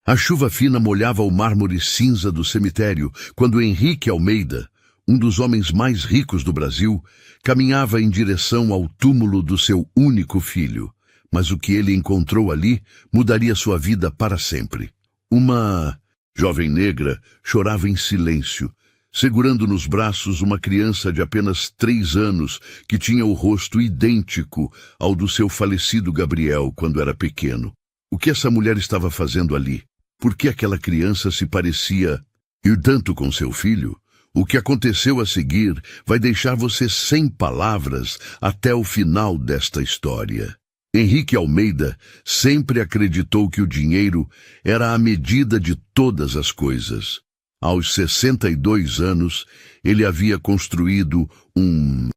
A chuva fina molhava o mármore cinza do cemitério quando Henrique Almeida, um dos homens mais ricos do Brasil, caminhava em direção ao túmulo do seu único filho. Mas o que ele encontrou ali mudaria sua vida para sempre. Uma jovem negra chorava em silêncio, segurando nos braços uma criança de apenas 3 anos que tinha o rosto idêntico ao do seu falecido Gabriel quando era pequeno. O que essa mulher estava fazendo ali? Por que aquela criança se parecia e tanto com seu filho? O que aconteceu a seguir vai deixar você sem palavras até o final desta história. Henrique Almeida sempre acreditou que o dinheiro era a medida de todas as coisas. Aos 62 anos, ele havia construído um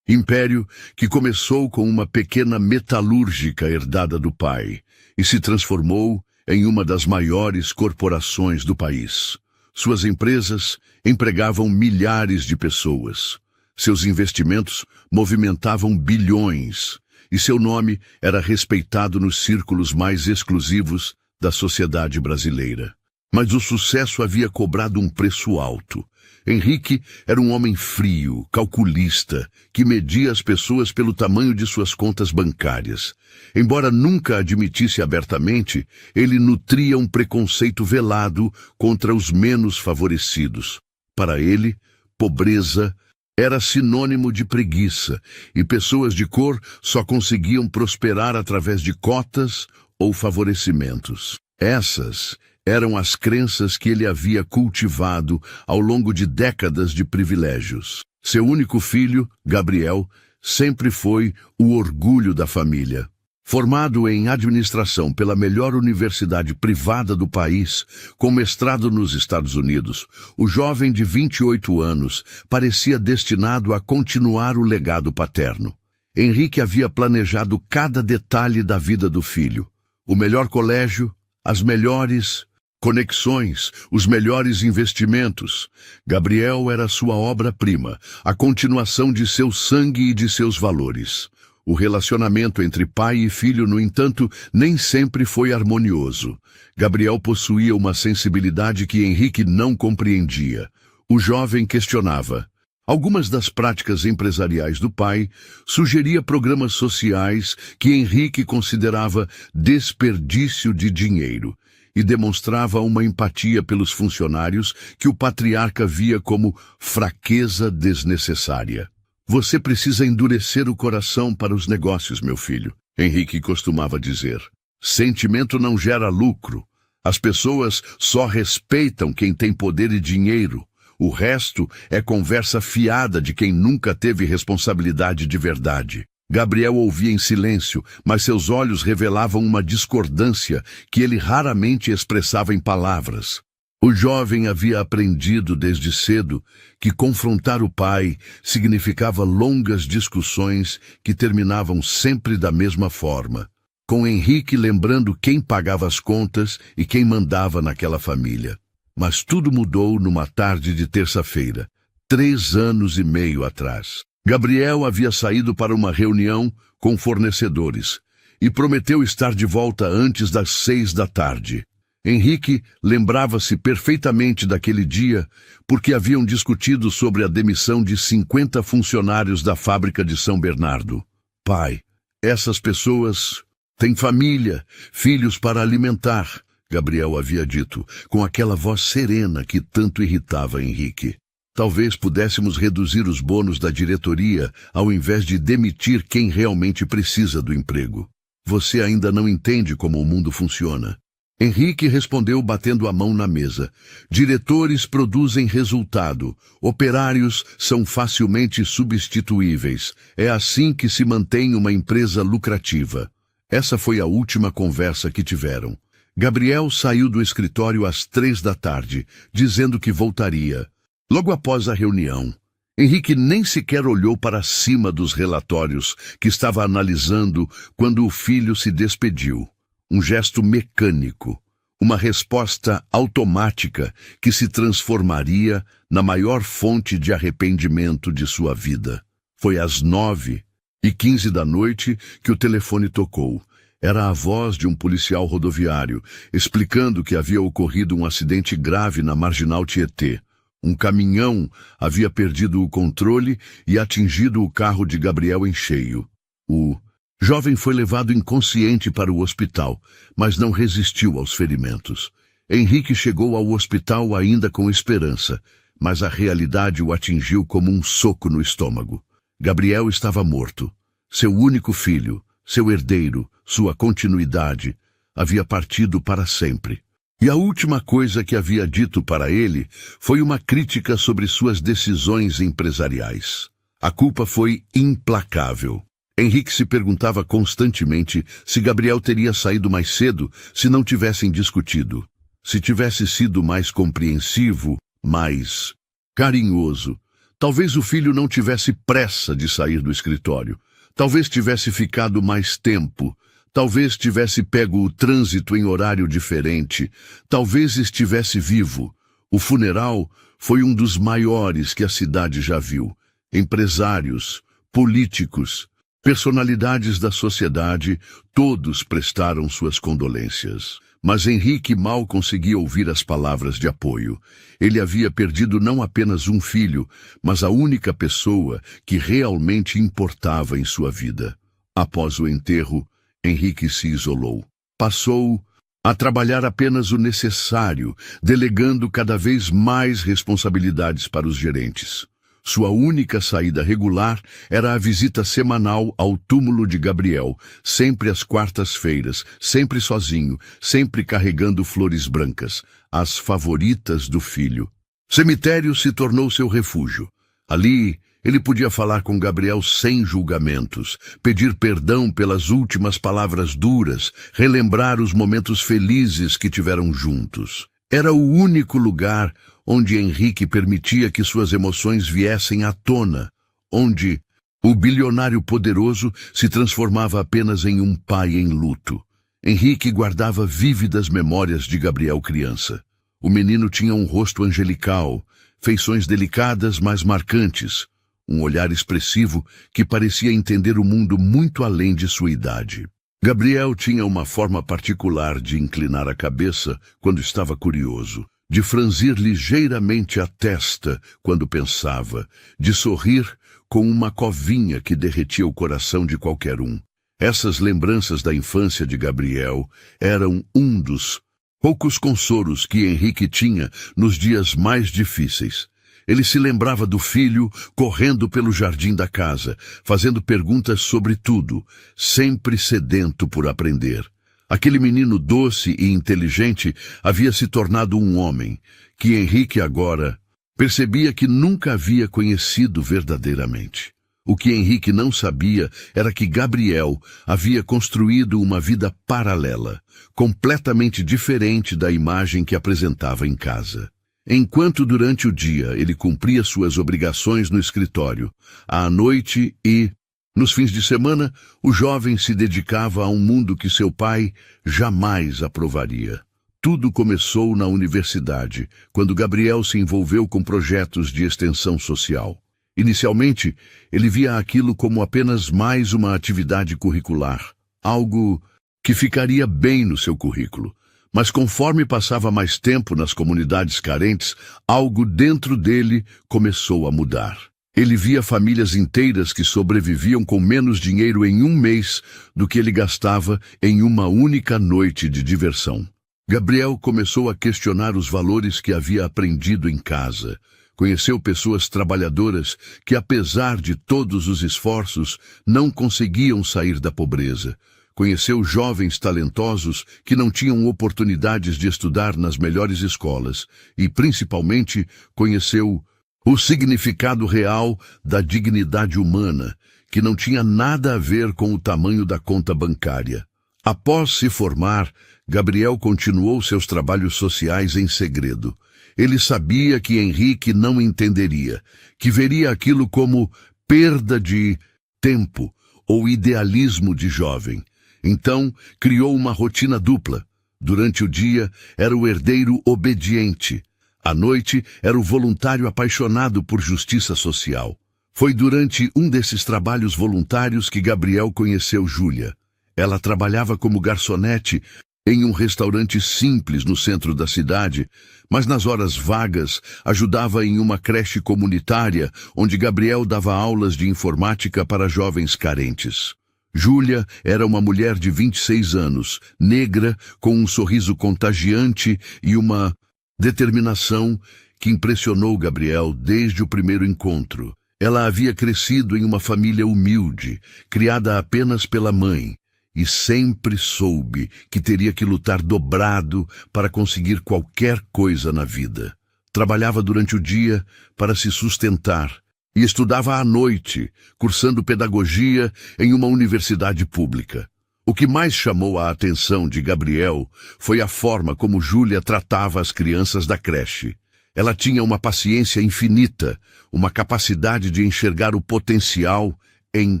império que começou com uma pequena metalúrgica herdada do pai e se transformou em uma das maiores corporações do país. Suas empresas empregavam milhares de pessoas. Seus investimentos movimentavam bilhões e seu nome era respeitado nos círculos mais exclusivos da sociedade brasileira. Mas o sucesso havia cobrado um preço alto. Henrique era um homem frio, calculista, que media as pessoas pelo tamanho de suas contas bancárias. Embora nunca admitisse abertamente, ele nutria um preconceito velado contra os menos favorecidos. Para ele, pobreza era sinônimo de preguiça, e pessoas de cor só conseguiam prosperar através de cotas ou favorecimentos. Essas eram as crenças que ele havia cultivado ao longo de décadas de privilégios. Seu único filho, Gabriel, sempre foi o orgulho da família. Formado em administração pela melhor universidade privada do país, com mestrado nos Estados Unidos, o jovem de 28 anos parecia destinado a continuar o legado paterno. Henrique havia planejado cada detalhe da vida do filho: o melhor colégio, as melhores conexões, os melhores investimentos. Gabriel era sua obra-prima, a continuação de seu sangue e de seus valores. O relacionamento entre pai e filho, no entanto, nem sempre foi harmonioso. Gabriel possuía uma sensibilidade que Henrique não compreendia. O jovem questionava algumas das práticas empresariais do pai, sugeria programas sociais que Henrique considerava desperdício de dinheiro e demonstrava uma empatia pelos funcionários que o patriarca via como fraqueza desnecessária. Você precisa endurecer o coração para os negócios, meu filho, Henrique costumava dizer. Sentimento não gera lucro. As pessoas só respeitam quem tem poder e dinheiro. O resto é conversa fiada de quem nunca teve responsabilidade de verdade. Gabriel ouvia em silêncio, mas seus olhos revelavam uma discordância que ele raramente expressava em palavras. O jovem havia aprendido desde cedo que confrontar o pai significava longas discussões que terminavam sempre da mesma forma, com Henrique lembrando quem pagava as contas e quem mandava naquela família. Mas tudo mudou numa tarde de terça-feira, 3 anos e meio atrás. Gabriel havia saído para uma reunião com fornecedores e prometeu estar de volta antes das 6 da tarde. Henrique lembrava-se perfeitamente daquele dia porque haviam discutido sobre a demissão de 50 funcionários da fábrica de São Bernardo. Pai, essas pessoas têm família, filhos para alimentar, Gabriel havia dito, com aquela voz serena que tanto irritava Henrique. Talvez pudéssemos reduzir os bônus da diretoria ao invés de demitir quem realmente precisa do emprego. Você ainda não entende como o mundo funciona. Henrique respondeu batendo a mão na mesa. Diretores produzem resultado. Operários são facilmente substituíveis. É assim que se mantém uma empresa lucrativa. Essa foi a última conversa que tiveram. Gabriel saiu do escritório às 3 da tarde, dizendo que voltaria. Logo após a reunião, Henrique nem sequer olhou para cima dos relatórios que estava analisando quando o filho se despediu. Um gesto mecânico, uma resposta automática que se transformaria na maior fonte de arrependimento de sua vida. Foi às 9h15 da noite que o telefone tocou. Era a voz de um policial rodoviário, explicando que havia ocorrido um acidente grave na Marginal Tietê. Um caminhão havia perdido o controle e atingido o carro de Gabriel em cheio. O jovem foi levado inconsciente para o hospital, mas não resistiu aos ferimentos. Henrique chegou ao hospital ainda com esperança, mas a realidade o atingiu como um soco no estômago. Gabriel estava morto. Seu único filho, seu herdeiro, sua continuidade, havia partido para sempre. E a última coisa que havia dito para ele foi uma crítica sobre suas decisões empresariais. A culpa foi implacável. Henrique se perguntava constantemente se Gabriel teria saído mais cedo se não tivessem discutido. Se tivesse sido mais compreensivo, mais carinhoso. Talvez o filho não tivesse pressa de sair do escritório. Talvez tivesse ficado mais tempo. Talvez tivesse pego o trânsito em horário diferente. Talvez estivesse vivo. O funeral foi um dos maiores que a cidade já viu. Empresários, políticos, personalidades da sociedade, todos prestaram suas condolências. Mas Henrique mal conseguia ouvir as palavras de apoio. Ele havia perdido não apenas um filho, mas a única pessoa que realmente importava em sua vida. Após o enterro, Henrique se isolou. Passou a trabalhar apenas o necessário, delegando cada vez mais responsabilidades para os gerentes. Sua única saída regular era a visita semanal ao túmulo de Gabriel, sempre às quartas-feiras, sempre sozinho, sempre carregando flores brancas, as favoritas do filho. Cemitério se tornou seu refúgio. Ali, ele podia falar com Gabriel sem julgamentos, pedir perdão pelas últimas palavras duras, relembrar os momentos felizes que tiveram juntos. Era o único lugar onde Henrique permitia que suas emoções viessem à tona, onde o bilionário poderoso se transformava apenas em um pai em luto. Henrique guardava vívidas memórias de Gabriel criança. O menino tinha um rosto angelical, feições delicadas mas marcantes, um olhar expressivo que parecia entender o mundo muito além de sua idade. Gabriel tinha uma forma particular de inclinar a cabeça quando estava curioso, de franzir ligeiramente a testa quando pensava, de sorrir com uma covinha que derretia o coração de qualquer um. Essas lembranças da infância de Gabriel eram um dos poucos consolos que Henrique tinha nos dias mais difíceis. Ele se lembrava do filho correndo pelo jardim da casa, fazendo perguntas sobre tudo, sempre sedento por aprender. Aquele menino doce e inteligente havia se tornado um homem, que Henrique agora percebia que nunca havia conhecido verdadeiramente. O que Henrique não sabia era que Gabriel havia construído uma vida paralela, completamente diferente da imagem que apresentava em casa. Enquanto durante o dia ele cumpria suas obrigações no escritório, à noite e nos fins de semana, o jovem se dedicava a um mundo que seu pai jamais aprovaria. Tudo começou na universidade, quando Gabriel se envolveu com projetos de extensão social. Inicialmente, ele via aquilo como apenas mais uma atividade curricular, algo que ficaria bem no seu currículo. Mas conforme passava mais tempo nas comunidades carentes, algo dentro dele começou a mudar. Ele via famílias inteiras que sobreviviam com menos dinheiro em um mês do que ele gastava em uma única noite de diversão. Gabriel começou a questionar os valores que havia aprendido em casa. Conheceu pessoas trabalhadoras que, apesar de todos os esforços, não conseguiam sair da pobreza. Conheceu jovens talentosos que não tinham oportunidades de estudar nas melhores escolas e, principalmente, conheceu o significado real da dignidade humana, que não tinha nada a ver com o tamanho da conta bancária. Após se formar, Gabriel continuou seus trabalhos sociais em segredo. Ele sabia que Henrique não entenderia, que veria aquilo como perda de tempo ou idealismo de jovem. Então, criou uma rotina dupla. Durante o dia, era o herdeiro obediente. À noite, era o voluntário apaixonado por justiça social. Foi durante um desses trabalhos voluntários que Gabriel conheceu Júlia. Ela trabalhava como garçonete em um restaurante simples no centro da cidade, mas nas horas vagas ajudava em uma creche comunitária onde Gabriel dava aulas de informática para jovens carentes. Júlia era uma mulher de 26 anos, negra, com um sorriso contagiante e uma determinação que impressionou Gabriel desde o primeiro encontro. Ela havia crescido em uma família humilde, criada apenas pela mãe, e sempre soube que teria que lutar dobrado para conseguir qualquer coisa na vida. Trabalhava durante o dia para se sustentar e estudava à noite, cursando pedagogia em uma universidade pública. O que mais chamou a atenção de Gabriel foi a forma como Júlia tratava as crianças da creche. Ela tinha uma paciência infinita, uma capacidade de enxergar o potencial em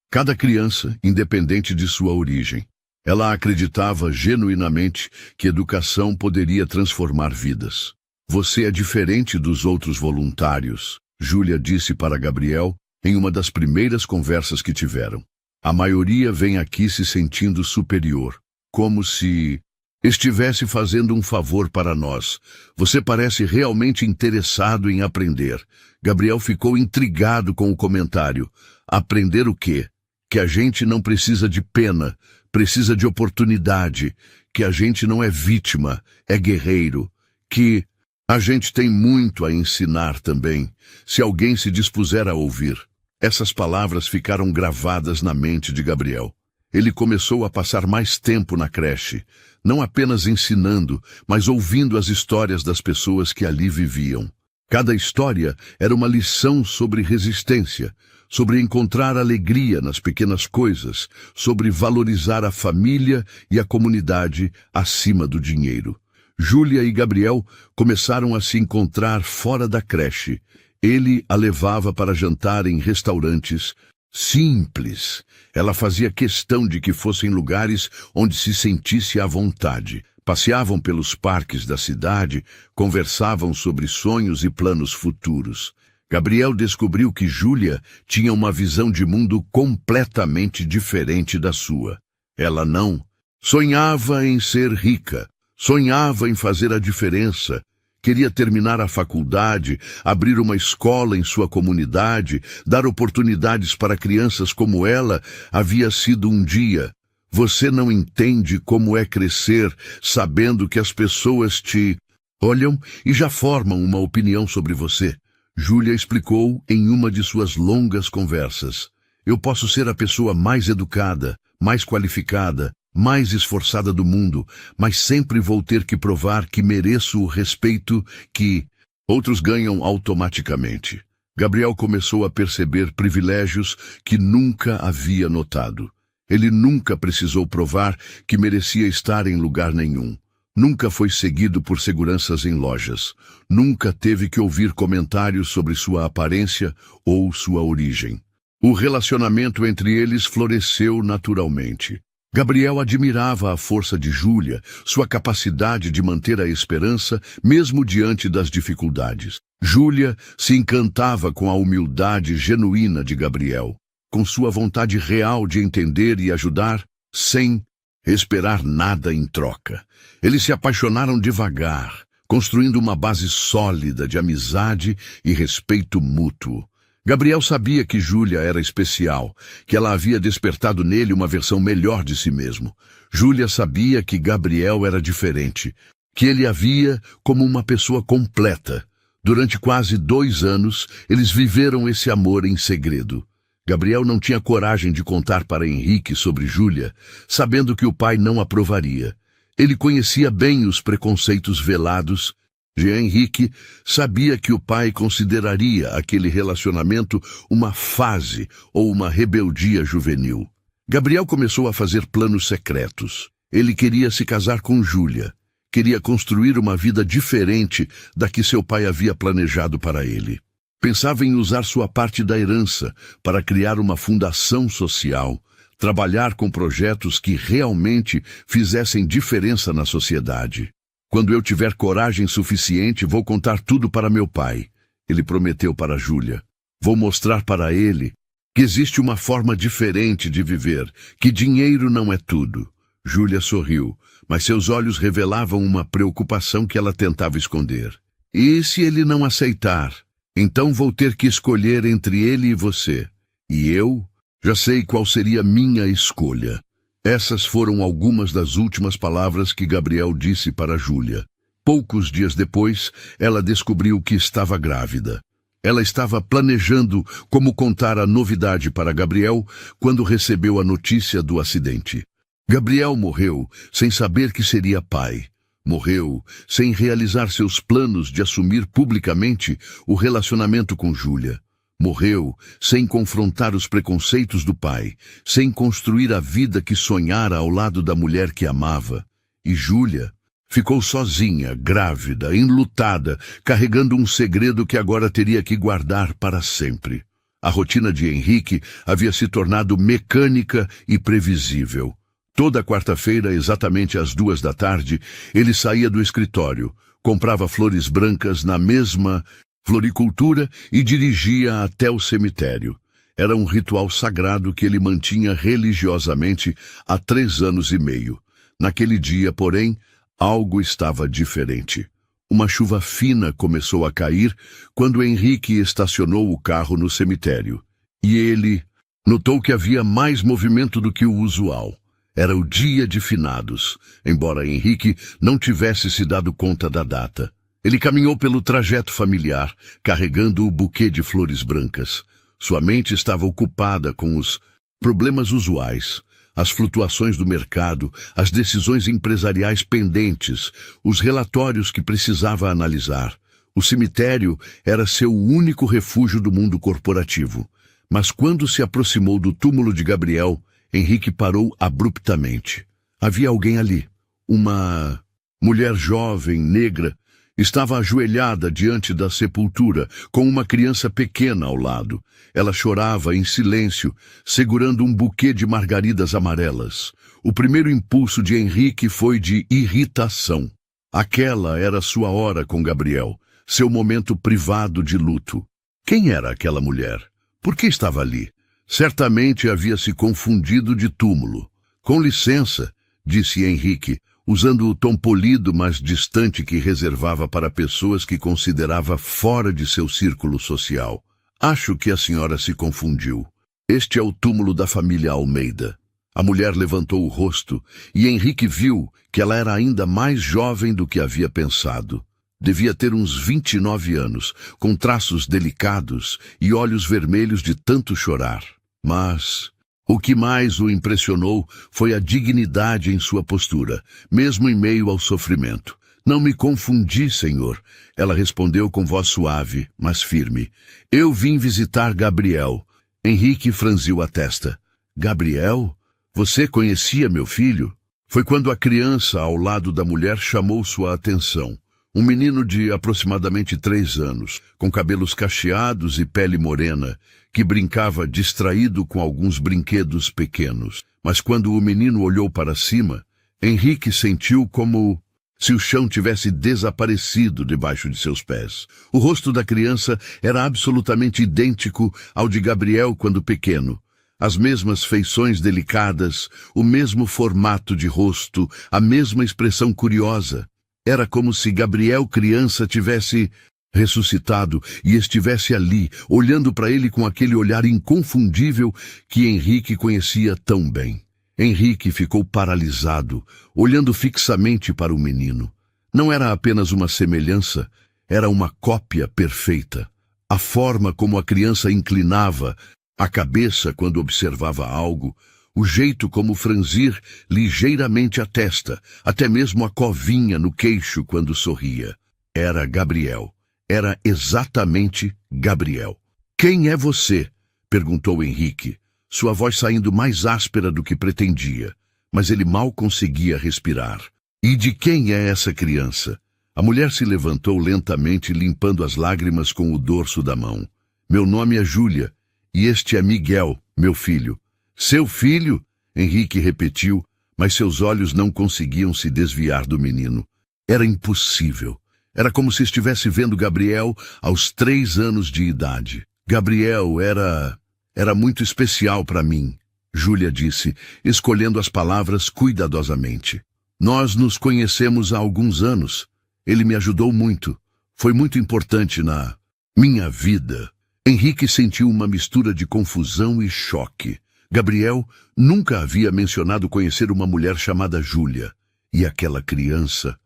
cada criança, independente de sua origem. Ela acreditava genuinamente que educação poderia transformar vidas. Você é diferente dos outros voluntários, Júlia disse para Gabriel em uma das primeiras conversas que tiveram. A maioria vem aqui se sentindo superior, como se estivesse fazendo um favor para nós. Você parece realmente interessado em aprender. Gabriel ficou intrigado com o comentário. Aprender o quê? Que a gente não precisa de pena, precisa de oportunidade, que a gente não é vítima, é guerreiro, que a gente tem muito a ensinar também, se alguém se dispuser a ouvir. Essas palavras ficaram gravadas na mente de Gabriel. Ele começou a passar mais tempo na creche, não apenas ensinando, mas ouvindo as histórias das pessoas que ali viviam. Cada história era uma lição sobre resistência, sobre encontrar alegria nas pequenas coisas, sobre valorizar a família e a comunidade acima do dinheiro. Júlia e Gabriel começaram a se encontrar fora da creche. Ele a levava para jantar em restaurantes simples. Ela fazia questão de que fossem lugares onde se sentisse à vontade. Passeavam pelos parques da cidade, conversavam sobre sonhos e planos futuros. Gabriel descobriu que Júlia tinha uma visão de mundo completamente diferente da sua. Ela não sonhava em ser rica, sonhava em fazer a diferença. Queria terminar a faculdade, abrir uma escola em sua comunidade, dar oportunidades para crianças como ela havia sido um dia. Você não entende como é crescer sabendo que as pessoas te olham e já formam uma opinião sobre você. Júlia explicou em uma de suas longas conversas. Eu posso ser a pessoa mais educada, mais qualificada, mais esforçada do mundo, mas sempre vou ter que provar que mereço o respeito que outros ganham automaticamente. Gabriel começou a perceber privilégios que nunca havia notado. Ele nunca precisou provar que merecia estar em lugar nenhum. Nunca foi seguido por seguranças em lojas. Nunca teve que ouvir comentários sobre sua aparência ou sua origem. O relacionamento entre eles floresceu naturalmente. Gabriel admirava a força de Júlia, sua capacidade de manter a esperança mesmo diante das dificuldades. Júlia se encantava com a humildade genuína de Gabriel, com sua vontade real de entender e ajudar, sem esperar nada em troca. Eles se apaixonaram devagar, construindo uma base sólida de amizade e respeito mútuo. Gabriel sabia que Júlia era especial, que ela havia despertado nele uma versão melhor de si mesmo. Júlia sabia que Gabriel era diferente, que ele a via como uma pessoa completa. Durante quase 2 anos, eles viveram esse amor em segredo. Gabriel não tinha coragem de contar para Henrique sobre Júlia, sabendo que o pai não aprovaria. Ele conhecia bem os preconceitos velados. Henrique sabia que o pai consideraria aquele relacionamento uma fase ou uma rebeldia juvenil. Gabriel começou a fazer planos secretos. Ele queria se casar com Júlia. Queria construir uma vida diferente da que seu pai havia planejado para ele. Pensava em usar sua parte da herança para criar uma fundação social, trabalhar com projetos que realmente fizessem diferença na sociedade. Quando eu tiver coragem suficiente, vou contar tudo para meu pai, ele prometeu para Júlia. Vou mostrar para ele que existe uma forma diferente de viver, que dinheiro não é tudo. Júlia sorriu, mas seus olhos revelavam uma preocupação que ela tentava esconder. E se ele não aceitar? Então vou ter que escolher entre ele e você. E eu já sei qual seria minha escolha. Essas foram algumas das últimas palavras que Gabriel disse para Júlia. Poucos dias depois, ela descobriu que estava grávida. Ela estava planejando como contar a novidade para Gabriel quando recebeu a notícia do acidente. Gabriel morreu sem saber que seria pai. Morreu sem realizar seus planos de assumir publicamente o relacionamento com Júlia. Morreu sem confrontar os preconceitos do pai, sem construir a vida que sonhara ao lado da mulher que amava. E Júlia ficou sozinha, grávida, enlutada, carregando um segredo que agora teria que guardar para sempre. A rotina de Henrique havia se tornado mecânica e previsível. Toda quarta-feira, exatamente às 14h, ele saía do escritório, comprava flores brancas na mesma floricultura e dirigia até o cemitério. Era um ritual sagrado que ele mantinha religiosamente há 3 anos e meio. Naquele dia, porém, algo estava diferente. Uma chuva fina começou a cair quando Henrique estacionou o carro no cemitério. E ele notou que havia mais movimento do que o usual. Era o dia de finados, embora Henrique não tivesse se dado conta da data. Ele caminhou pelo trajeto familiar, carregando o buquê de flores brancas. Sua mente estava ocupada com os problemas usuais, as flutuações do mercado, as decisões empresariais pendentes, os relatórios que precisava analisar. O cemitério era seu único refúgio do mundo corporativo. Mas quando se aproximou do túmulo de Gabriel, Henrique parou abruptamente. Havia alguém ali. Uma mulher jovem, negra, estava ajoelhada diante da sepultura, com uma criança pequena ao lado. Ela chorava em silêncio, segurando um buquê de margaridas amarelas. O primeiro impulso de Henrique foi de irritação. Aquela era sua hora com Gabriel, seu momento privado de luto. Quem era aquela mulher? Por que estava ali? Certamente havia se confundido de túmulo. Com licença, disse Henrique, usando o tom polido mas distante que reservava para pessoas que considerava fora de seu círculo social. Acho que a senhora se confundiu. Este é o túmulo da família Almeida. A mulher levantou o rosto e Henrique viu que ela era ainda mais jovem do que havia pensado. Devia ter uns 29 anos, com traços delicados e olhos vermelhos de tanto chorar. Mas o que mais o impressionou foi a dignidade em sua postura, mesmo em meio ao sofrimento. Não me confundi, senhor, ela respondeu com voz suave, mas firme. Eu vim visitar Gabriel. Henrique franziu a testa. Gabriel? Você conhecia meu filho? Foi quando a criança ao lado da mulher chamou sua atenção. Um menino de aproximadamente 3 anos, com cabelos cacheados e pele morena, que brincava distraído com alguns brinquedos pequenos. Mas quando o menino olhou para cima, Henrique sentiu como se o chão tivesse desaparecido debaixo de seus pés. O rosto da criança era absolutamente idêntico ao de Gabriel quando pequeno. As mesmas feições delicadas, o mesmo formato de rosto, a mesma expressão curiosa. Era como se Gabriel criança tivesse ressuscitado e estivesse ali, olhando para ele com aquele olhar inconfundível que Henrique conhecia tão bem. Henrique ficou paralisado, olhando fixamente para o menino. Não era apenas uma semelhança, era uma cópia perfeita. A forma como a criança inclinava a cabeça quando observava algo, o jeito como franzir ligeiramente a testa, até mesmo a covinha no queixo quando sorria. Era Gabriel. Era exatamente Gabriel. Quem é você? Perguntou Henrique, sua voz saindo mais áspera do que pretendia, mas ele mal conseguia respirar. E de quem é essa criança? A mulher se levantou lentamente, limpando as lágrimas com o dorso da mão. Meu nome é Júlia, e este é Miguel, meu filho. Seu filho? Henrique repetiu, mas seus olhos não conseguiam se desviar do menino. Era impossível. Era como se estivesse vendo Gabriel aos 3 anos de idade. Gabriel era Era muito especial para mim, Júlia disse, escolhendo as palavras cuidadosamente. Nós nos conhecemos há alguns anos. Ele me ajudou muito. Foi muito importante na minha vida. Henrique sentiu uma mistura de confusão e choque. Gabriel nunca havia mencionado conhecer uma mulher chamada Júlia. E aquela criança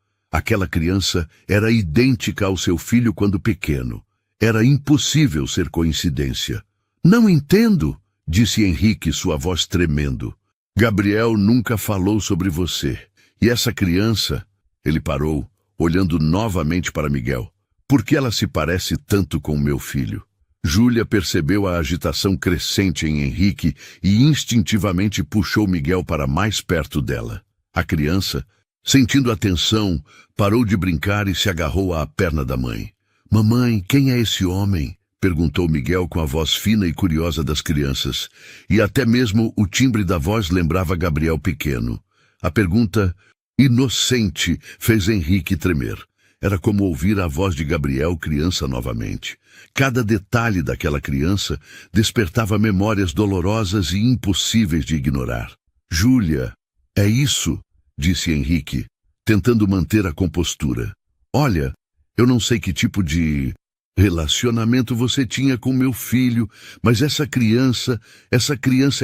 era idêntica ao seu filho quando pequeno. Era impossível ser coincidência. Não entendo, disse Henrique, sua voz tremendo. Gabriel nunca falou sobre você. E essa criança... Ele parou, olhando novamente para Miguel. Por que ela se parece tanto com meu filho? Júlia percebeu a agitação crescente em Henrique e instintivamente puxou Miguel para mais perto dela. A criança, sentindo a tensão, parou de brincar e se agarrou à perna da mãe. Mamãe, quem é esse homem? Perguntou Miguel com a voz fina e curiosa das crianças. E até mesmo o timbre da voz lembrava Gabriel pequeno. A pergunta inocente fez Henrique tremer. Era como ouvir a voz de Gabriel criança novamente. Cada detalhe daquela criança despertava memórias dolorosas e impossíveis de ignorar. Júlia, é isso, disse Henrique, tentando manter a compostura. Olha, eu não sei que tipo de relacionamento você tinha com meu filho, mas essa criança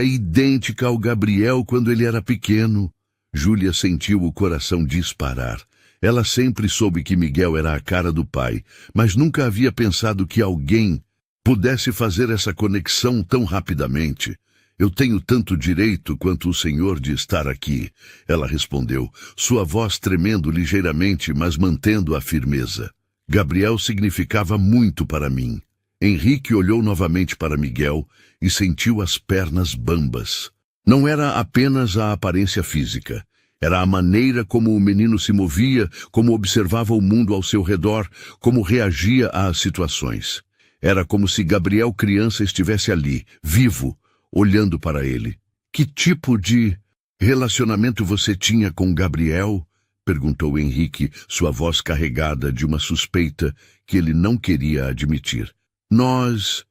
é idêntica ao Gabriel quando ele era pequeno. Júlia sentiu o coração disparar. Ela sempre soube que Miguel era a cara do pai, mas nunca havia pensado que alguém pudesse fazer essa conexão tão rapidamente. Eu tenho tanto direito quanto o senhor de estar aqui, ela respondeu, sua voz tremendo ligeiramente, mas mantendo a firmeza. Gabriel significava muito para mim. Henrique olhou novamente para Miguel e sentiu as pernas bambas. Não era apenas a aparência física. Era a maneira como o menino se movia, como observava o mundo ao seu redor, como reagia às situações. Era como se Gabriel criança estivesse ali, vivo, olhando para ele. Que tipo de relacionamento você tinha com Gabriel? Perguntou Henrique, sua voz carregada de uma suspeita que ele não queria admitir. Nós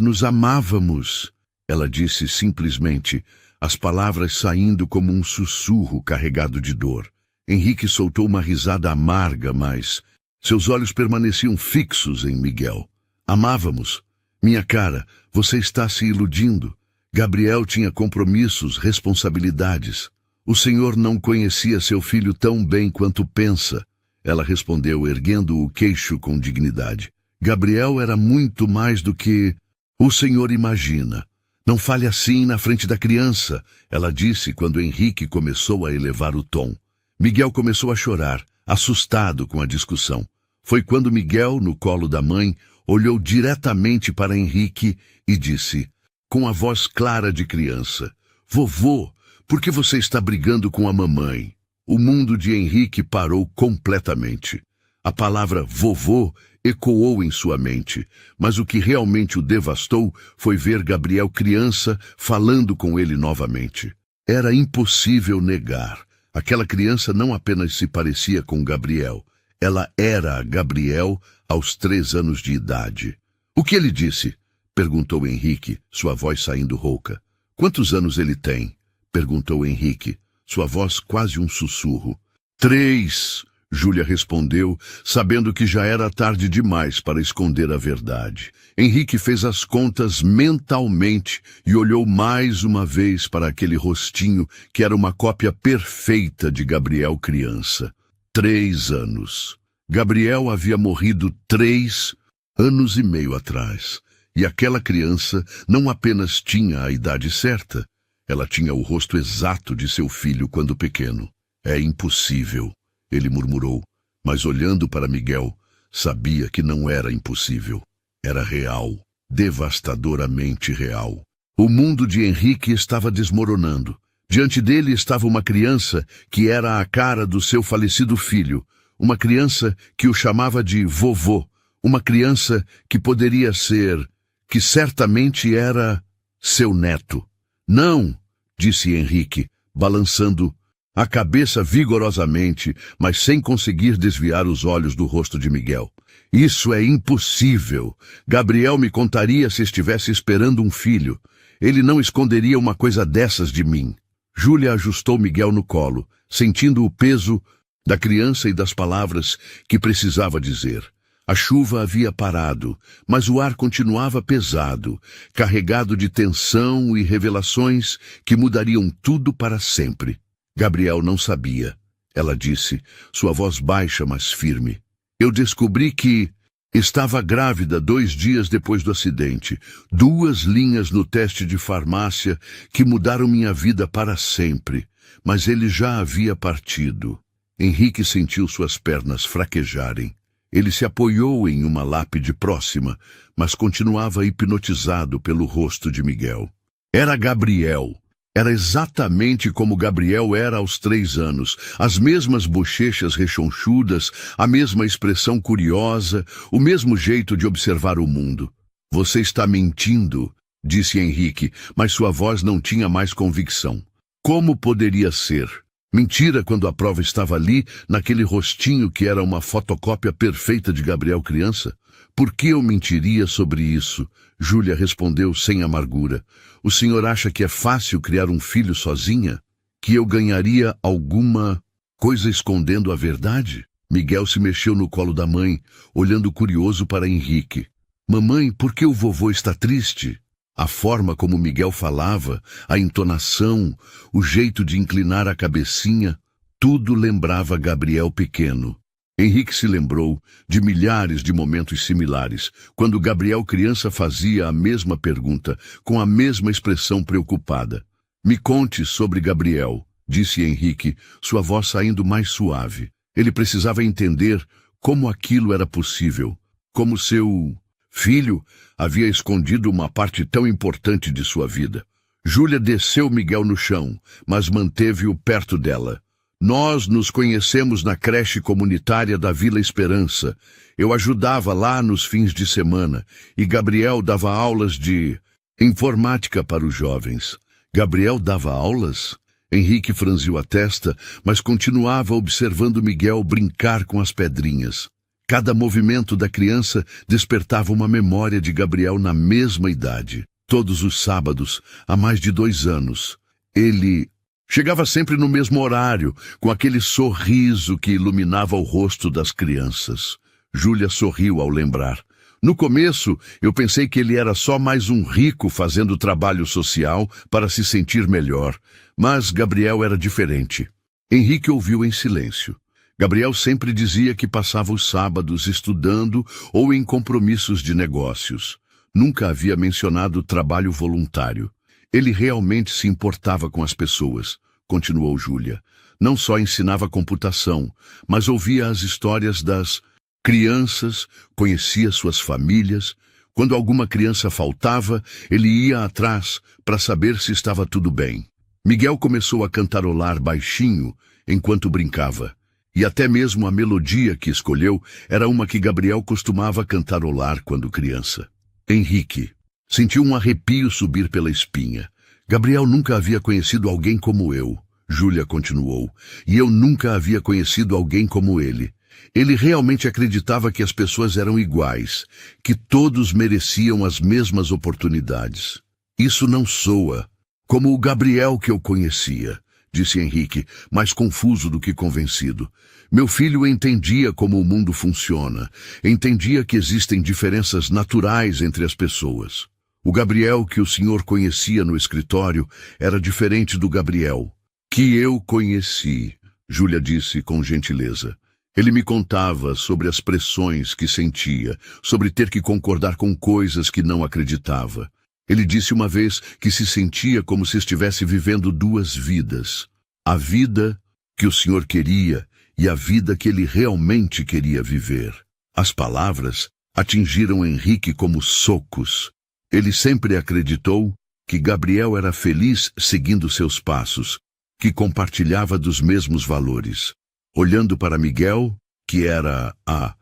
nos amávamos, ela disse simplesmente, as palavras saindo como um sussurro carregado de dor. Henrique soltou uma risada amarga, mas seus olhos permaneciam fixos em Miguel. Amávamos. Minha cara, você está se iludindo. Gabriel tinha compromissos, responsabilidades. O senhor não conhecia seu filho tão bem quanto pensa, ela respondeu, erguendo o queixo com dignidade. Gabriel era muito mais do que o senhor imagina. Não fale assim na frente da criança, ela disse quando Henrique começou a elevar o tom. Miguel começou a chorar, assustado com a discussão. Foi quando Miguel, no colo da mãe, olhou diretamente para Henrique e disse, com a voz clara de criança, Vovô, por que você está brigando com a mamãe? O mundo de Henrique parou completamente. A palavra vovô ecoou em sua mente, mas o que realmente o devastou foi ver Gabriel criança falando com ele novamente. Era impossível negar. Aquela criança não apenas se parecia com Gabriel, ela era Gabriel aos 3 anos de idade. O que ele disse? Perguntou Henrique, sua voz saindo rouca. Quantos anos ele tem? Perguntou Henrique, sua voz quase um sussurro. 3, Júlia respondeu, sabendo que já era tarde demais para esconder a verdade. Henrique fez as contas mentalmente e olhou mais uma vez para aquele rostinho que era uma cópia perfeita de Gabriel criança. 3 anos. Gabriel havia morrido 3 anos e meio atrás. E aquela criança não apenas tinha a idade certa, ela tinha o rosto exato de seu filho quando pequeno. É impossível, ele murmurou, mas olhando para Miguel, sabia que não era impossível. Era real, devastadoramente real. O mundo de Henrique estava desmoronando. Diante dele estava uma criança que era a cara do seu falecido filho, uma criança que o chamava de vovô, uma criança que poderia ser, que certamente era seu neto. Não, disse Henrique, balançando a cabeça vigorosamente, mas sem conseguir desviar os olhos do rosto de Miguel. Isso é impossível. Gabriel me contaria se estivesse esperando um filho. Ele não esconderia uma coisa dessas de mim. Júlia ajustou Miguel no colo, sentindo o peso da criança e das palavras que precisava dizer. A chuva havia parado, mas o ar continuava pesado, carregado de tensão e revelações que mudariam tudo para sempre. Gabriel não sabia. Ela disse, sua voz baixa, mas firme. Eu descobri que estava grávida 2 dias depois do acidente. 2 linhas no teste de farmácia que mudaram minha vida para sempre. Mas ele já havia partido. Henrique sentiu suas pernas fraquejarem. Ele se apoiou em uma lápide próxima, mas continuava hipnotizado pelo rosto de Miguel. Era Gabriel. Era exatamente como Gabriel era aos 3 anos. As mesmas bochechas rechonchudas, a mesma expressão curiosa, o mesmo jeito de observar o mundo. Você está mentindo, disse Henrique, mas sua voz não tinha mais convicção. Como poderia ser? Mentira quando a prova estava ali, naquele rostinho que era uma fotocópia perfeita de Gabriel criança? Por que eu mentiria sobre isso? Júlia respondeu sem amargura. O senhor acha que é fácil criar um filho sozinha? Que eu ganharia alguma coisa escondendo a verdade? Miguel se mexeu no colo da mãe, olhando curioso para Henrique. Mamãe, por que o vovô está triste? A forma como Miguel falava, a entonação, o jeito de inclinar a cabecinha, tudo lembrava Gabriel pequeno. Henrique se lembrou de milhares de momentos similares, quando Gabriel criança fazia a mesma pergunta, com a mesma expressão preocupada. Me conte sobre Gabriel, disse Henrique, sua voz saindo mais suave. Ele precisava entender como aquilo era possível, como seu filho havia escondido uma parte tão importante de sua vida. Júlia desceu Miguel no chão, mas manteve-o perto dela. Nós nos conhecemos na creche comunitária da Vila Esperança. Eu ajudava lá nos fins de semana e Gabriel dava aulas de informática para os jovens. Gabriel dava aulas? Henrique franziu a testa, mas continuava observando Miguel brincar com as pedrinhas. Cada movimento da criança despertava uma memória de Gabriel na mesma idade. Todos os sábados, há mais de 2 anos, ele chegava sempre no mesmo horário, com aquele sorriso que iluminava o rosto das crianças. Júlia sorriu ao lembrar. No começo, eu pensei que ele era só mais um rico fazendo trabalho social para se sentir melhor, mas Gabriel era diferente. Henrique ouviu em silêncio. Gabriel sempre dizia que passava os sábados estudando ou em compromissos de negócios. Nunca havia mencionado trabalho voluntário. Ele realmente se importava com as pessoas, continuou Júlia. Não só ensinava computação, mas ouvia as histórias das crianças, conhecia suas famílias. Quando alguma criança faltava, ele ia atrás para saber se estava tudo bem. Miguel começou a cantarolar baixinho enquanto brincava. E até mesmo a melodia que escolheu era uma que Gabriel costumava cantarolar quando criança. Henrique sentiu um arrepio subir pela espinha. Gabriel nunca havia conhecido alguém como eu, Júlia continuou, e eu nunca havia conhecido alguém como ele. Ele realmente acreditava que as pessoas eram iguais, que todos mereciam as mesmas oportunidades. Isso não soa como o Gabriel que eu conhecia, disse Henrique, mais confuso do que convencido. Meu filho entendia como o mundo funciona, entendia que existem diferenças naturais entre as pessoas. O Gabriel que o senhor conhecia no escritório era diferente do Gabriel que eu conheci, Júlia disse com gentileza. Ele me contava sobre as pressões que sentia, sobre ter que concordar com coisas que não acreditava. Ele disse uma vez que se sentia como se estivesse vivendo 2 vidas. A vida que o senhor queria e a vida que ele realmente queria viver. As palavras atingiram Henrique como socos. Ele sempre acreditou que Gabriel era feliz seguindo seus passos, que compartilhava dos mesmos valores. Olhando para Miguel, que era a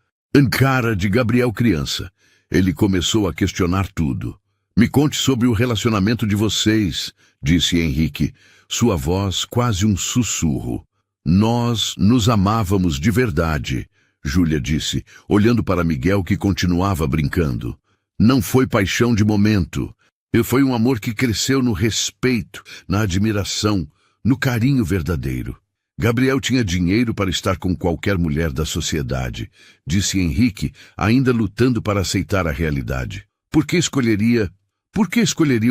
cara de Gabriel criança, ele começou a questionar tudo. Me conte sobre o relacionamento de vocês, disse Henrique, sua voz quase um sussurro. Nós nos amávamos de verdade, Júlia disse, olhando para Miguel, que continuava brincando. Não foi paixão de momento. Foi um amor que cresceu no respeito, na admiração, no carinho verdadeiro. Gabriel tinha dinheiro para estar com qualquer mulher da sociedade, disse Henrique, ainda lutando para aceitar a realidade. Por que escolheria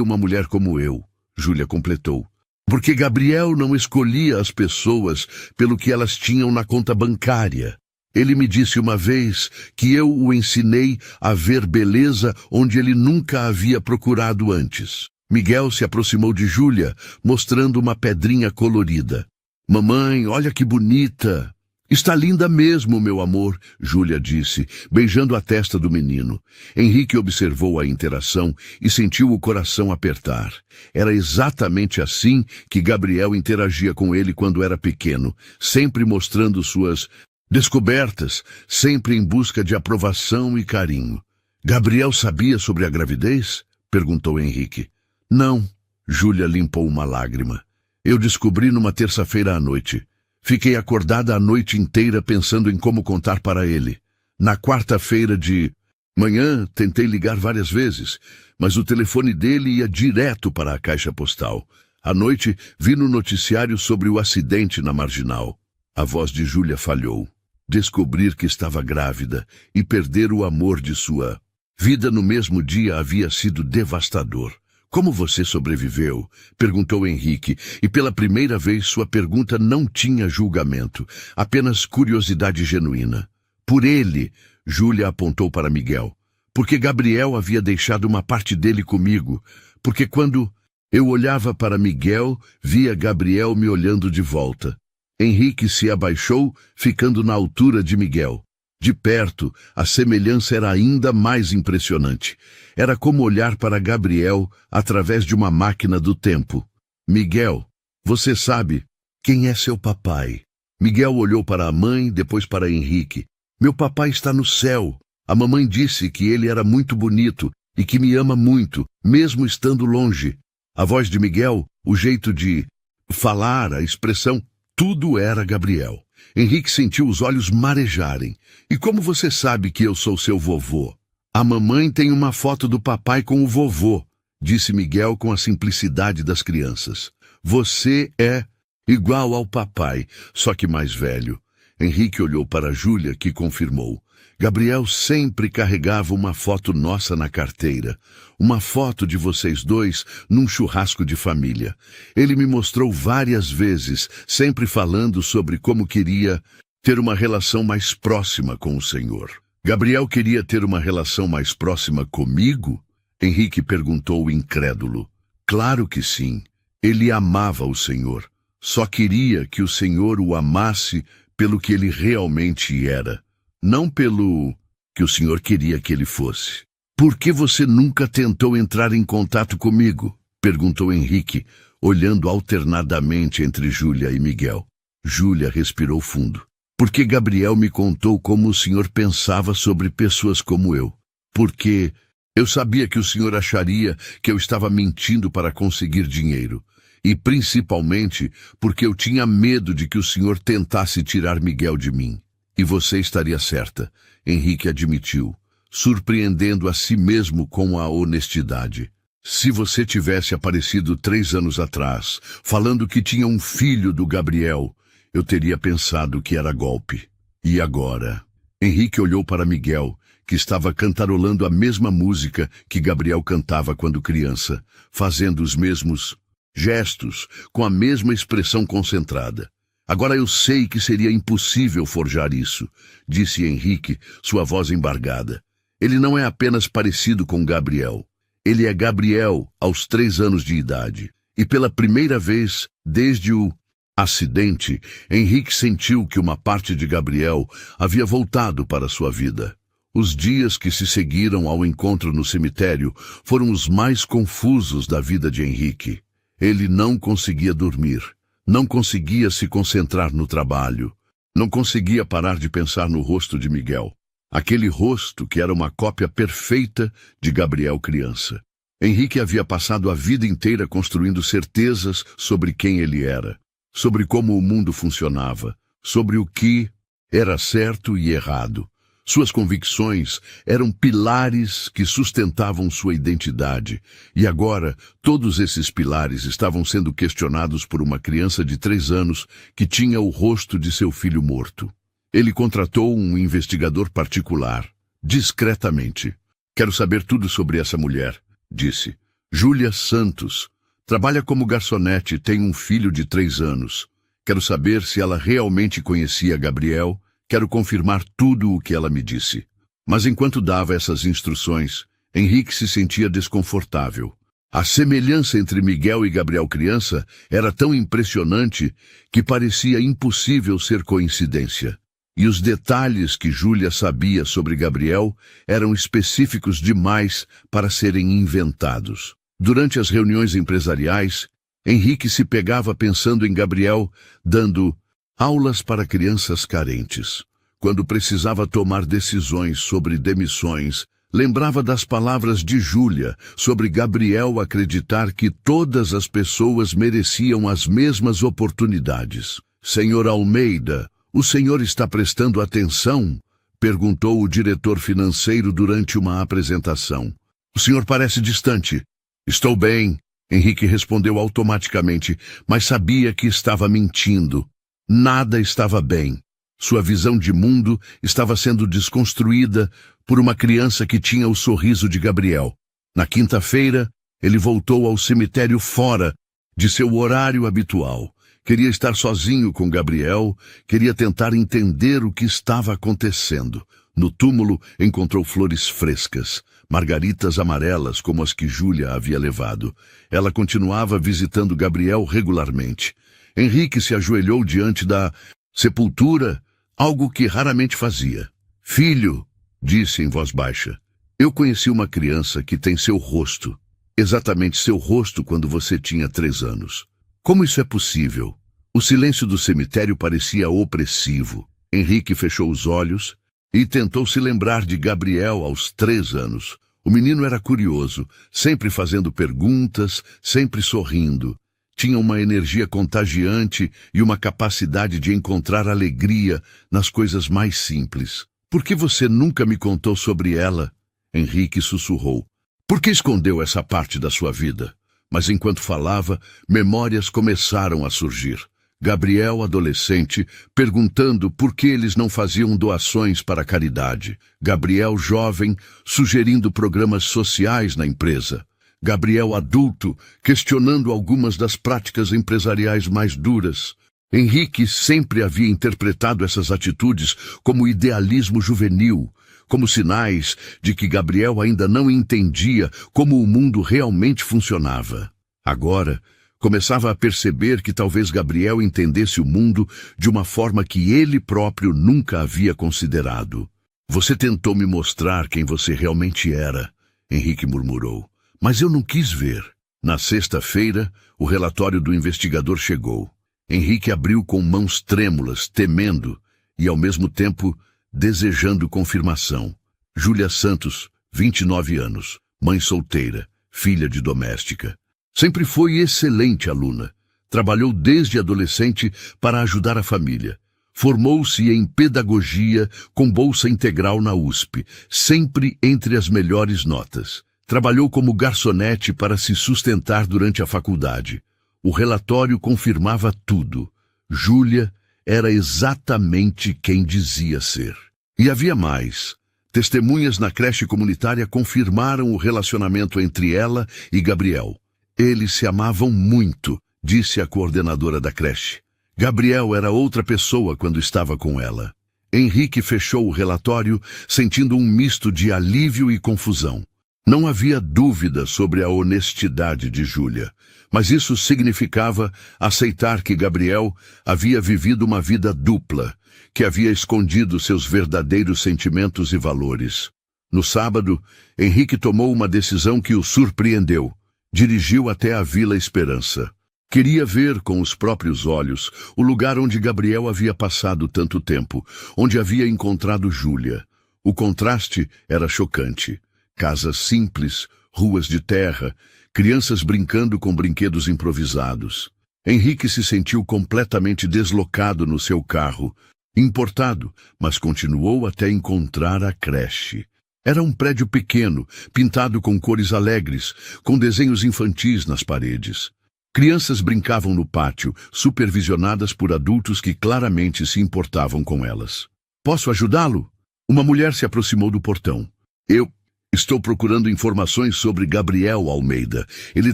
uma mulher como eu? Júlia completou. Porque Gabriel não escolhia as pessoas pelo que elas tinham na conta bancária. Ele me disse uma vez que eu o ensinei a ver beleza onde ele nunca havia procurado antes. Miguel se aproximou de Júlia, mostrando uma pedrinha colorida. Mamãe, olha que bonita. Está linda mesmo, meu amor, Júlia disse, beijando a testa do menino. Henrique observou a interação e sentiu o coração apertar. Era exatamente assim que Gabriel interagia com ele quando era pequeno, sempre mostrando suas descobertas, sempre em busca de aprovação e carinho. Gabriel sabia sobre a gravidez? Perguntou Henrique. Não, Júlia limpou uma lágrima. Eu descobri numa terça-feira à noite. Fiquei acordada a noite inteira pensando em como contar para ele. Na quarta-feira de manhã, tentei ligar várias vezes, mas o telefone dele ia direto para a caixa postal. À noite, vi no noticiário sobre o acidente na Marginal. A voz de Júlia falhou. Descobrir que estava grávida e perder o amor de sua vida no mesmo dia havia sido devastador. Como você sobreviveu? Perguntou Henrique, e pela primeira vez sua pergunta não tinha julgamento, apenas curiosidade genuína. Por ele, Júlia apontou para Miguel. Porque Gabriel havia deixado uma parte dele comigo. Porque quando eu olhava para Miguel, via Gabriel me olhando de volta. Henrique se abaixou, ficando na altura de Miguel. De perto, a semelhança era ainda mais impressionante. Era como olhar para Gabriel através de uma máquina do tempo. Miguel, você sabe quem é seu papai? Miguel olhou para a mãe, depois para Henrique. Meu papai está no céu. A mamãe disse que ele era muito bonito e que me ama muito, mesmo estando longe. A voz de Miguel, o jeito de falar, a expressão, tudo era Gabriel. Henrique sentiu os olhos marejarem. E como você sabe que eu sou seu vovô? A mamãe tem uma foto do papai com o vovô, disse Miguel com a simplicidade das crianças. Você é igual ao papai, só que mais velho. Henrique olhou para Júlia, que confirmou. Gabriel sempre carregava uma foto nossa na carteira. Uma foto de vocês dois num churrasco de família. Ele me mostrou várias vezes, sempre falando sobre como queria ter uma relação mais próxima com o Senhor. Gabriel queria ter uma relação mais próxima comigo? Henrique perguntou incrédulo. Claro que sim. Ele amava o Senhor. Só queria que o Senhor o amasse pelo que ele realmente era. Não pelo que o Senhor queria que ele fosse. Por que você nunca tentou entrar em contato comigo? Perguntou Henrique, olhando alternadamente entre Júlia e Miguel. Júlia respirou fundo. Porque Gabriel me contou como o Senhor pensava sobre pessoas como eu. Porque eu sabia que o Senhor acharia que eu estava mentindo para conseguir dinheiro. E principalmente porque eu tinha medo de que o Senhor tentasse tirar Miguel de mim. E você estaria certa, Henrique admitiu, surpreendendo a si mesmo com a honestidade. Se você tivesse aparecido 3 anos atrás, falando que tinha um filho do Gabriel, eu teria pensado que era golpe. E agora? Henrique olhou para Miguel, que estava cantarolando a mesma música que Gabriel cantava quando criança, fazendo os mesmos gestos, com a mesma expressão concentrada. Agora eu sei que seria impossível forjar isso, disse Henrique, sua voz embargada. Ele não é apenas parecido com Gabriel. Ele é Gabriel aos 3 anos de idade. E pela primeira vez, desde o acidente, Henrique sentiu que uma parte de Gabriel havia voltado para sua vida. Os dias que se seguiram ao encontro no cemitério foram os mais confusos da vida de Henrique. Ele não conseguia dormir. Não conseguia se concentrar no trabalho. Não conseguia parar de pensar no rosto de Miguel. Aquele rosto que era uma cópia perfeita de Gabriel criança. Henrique havia passado a vida inteira construindo certezas sobre quem ele era, sobre como o mundo funcionava, sobre o que Era certo e errado. Suas convicções eram pilares que sustentavam sua identidade, e agora todos esses pilares estavam sendo questionados por uma criança de 3 anos que tinha o rosto de seu filho morto. Ele contratou um investigador particular, discretamente. Quero saber tudo sobre essa mulher, disse. Júlia Santos. Trabalha como garçonete e tem um filho de 3 anos. Quero saber se ela realmente conhecia Gabriel. Quero confirmar tudo o que ela me disse. Mas enquanto dava essas instruções, Henrique se sentia desconfortável. A semelhança entre Miguel e Gabriel criança era tão impressionante que parecia impossível ser coincidência. E os detalhes que Júlia sabia sobre Gabriel eram específicos demais para serem inventados. Durante as reuniões empresariais, Henrique se pegava pensando em Gabriel, dando aulas para crianças carentes. Quando precisava tomar decisões sobre demissões, lembrava das palavras de Júlia sobre Gabriel acreditar que todas as pessoas mereciam as mesmas oportunidades. Senhor Almeida, o senhor está prestando atenção? Perguntou o diretor financeiro durante uma apresentação. O senhor parece distante. Estou bem, Henrique respondeu automaticamente, mas sabia que estava mentindo. Nada estava bem. Sua visão de mundo estava sendo desconstruída por uma criança que tinha o sorriso de Gabriel. Na quinta-feira, ele voltou ao cemitério fora de seu horário habitual. Queria estar sozinho com Gabriel, queria tentar entender o que estava acontecendo. No túmulo, encontrou flores frescas, margaritas amarelas como as que Júlia havia levado. Ela continuava visitando Gabriel regularmente. Henrique se ajoelhou diante da sepultura, algo que raramente fazia. Filho, disse em voz baixa, eu conheci uma criança que tem seu rosto, exatamente seu rosto quando você tinha 3 anos. Como isso é possível? O silêncio do cemitério parecia opressivo. Henrique fechou os olhos e tentou se lembrar de Gabriel aos 3 anos. O menino era curioso, sempre fazendo perguntas, sempre sorrindo. Tinha uma energia contagiante e uma capacidade de encontrar alegria nas coisas mais simples. Por que você nunca me contou sobre ela? Henrique sussurrou. Por que escondeu essa parte da sua vida? Mas enquanto falava, memórias começaram a surgir. Gabriel, adolescente, perguntando por que eles não faziam doações para a caridade. Gabriel, jovem, sugerindo programas sociais na empresa. Gabriel, adulto, questionando algumas das práticas empresariais mais duras. Henrique sempre havia interpretado essas atitudes como idealismo juvenil, como sinais de que Gabriel ainda não entendia como o mundo realmente funcionava. Agora, começava a perceber que talvez Gabriel entendesse o mundo de uma forma que ele próprio nunca havia considerado. Você tentou me mostrar quem você realmente era, Henrique murmurou. Mas eu não quis ver. Na sexta-feira, o relatório do investigador chegou. Henrique abriu com mãos trêmulas, temendo e, ao mesmo tempo, desejando confirmação. Júlia Santos, 29 anos, mãe solteira, filha de doméstica. Sempre foi excelente aluna. Trabalhou desde adolescente para ajudar a família. Formou-se em pedagogia com bolsa integral na USP, sempre entre as melhores notas. Trabalhou como garçonete para se sustentar durante a faculdade. O relatório confirmava tudo. Júlia era exatamente quem dizia ser. E havia mais. Testemunhas na creche comunitária confirmaram o relacionamento entre ela e Gabriel. Eles se amavam muito, disse a coordenadora da creche. Gabriel era outra pessoa quando estava com ela. Henrique fechou o relatório, sentindo um misto de alívio e confusão. Não havia dúvida sobre a honestidade de Júlia, mas isso significava aceitar que Gabriel havia vivido uma vida dupla, que havia escondido seus verdadeiros sentimentos e valores. No sábado, Henrique tomou uma decisão que o surpreendeu. Dirigiu até a Vila Esperança. Queria ver com os próprios olhos o lugar onde Gabriel havia passado tanto tempo, onde havia encontrado Júlia. O contraste era chocante. Casas simples, ruas de terra, crianças brincando com brinquedos improvisados. Henrique se sentiu completamente deslocado no seu carro, importado, mas continuou até encontrar a creche. Era um prédio pequeno, pintado com cores alegres, com desenhos infantis nas paredes. Crianças brincavam no pátio, supervisionadas por adultos que claramente se importavam com elas. Posso ajudá-lo? Uma mulher se aproximou do portão. Eu estou procurando informações sobre Gabriel Almeida. Ele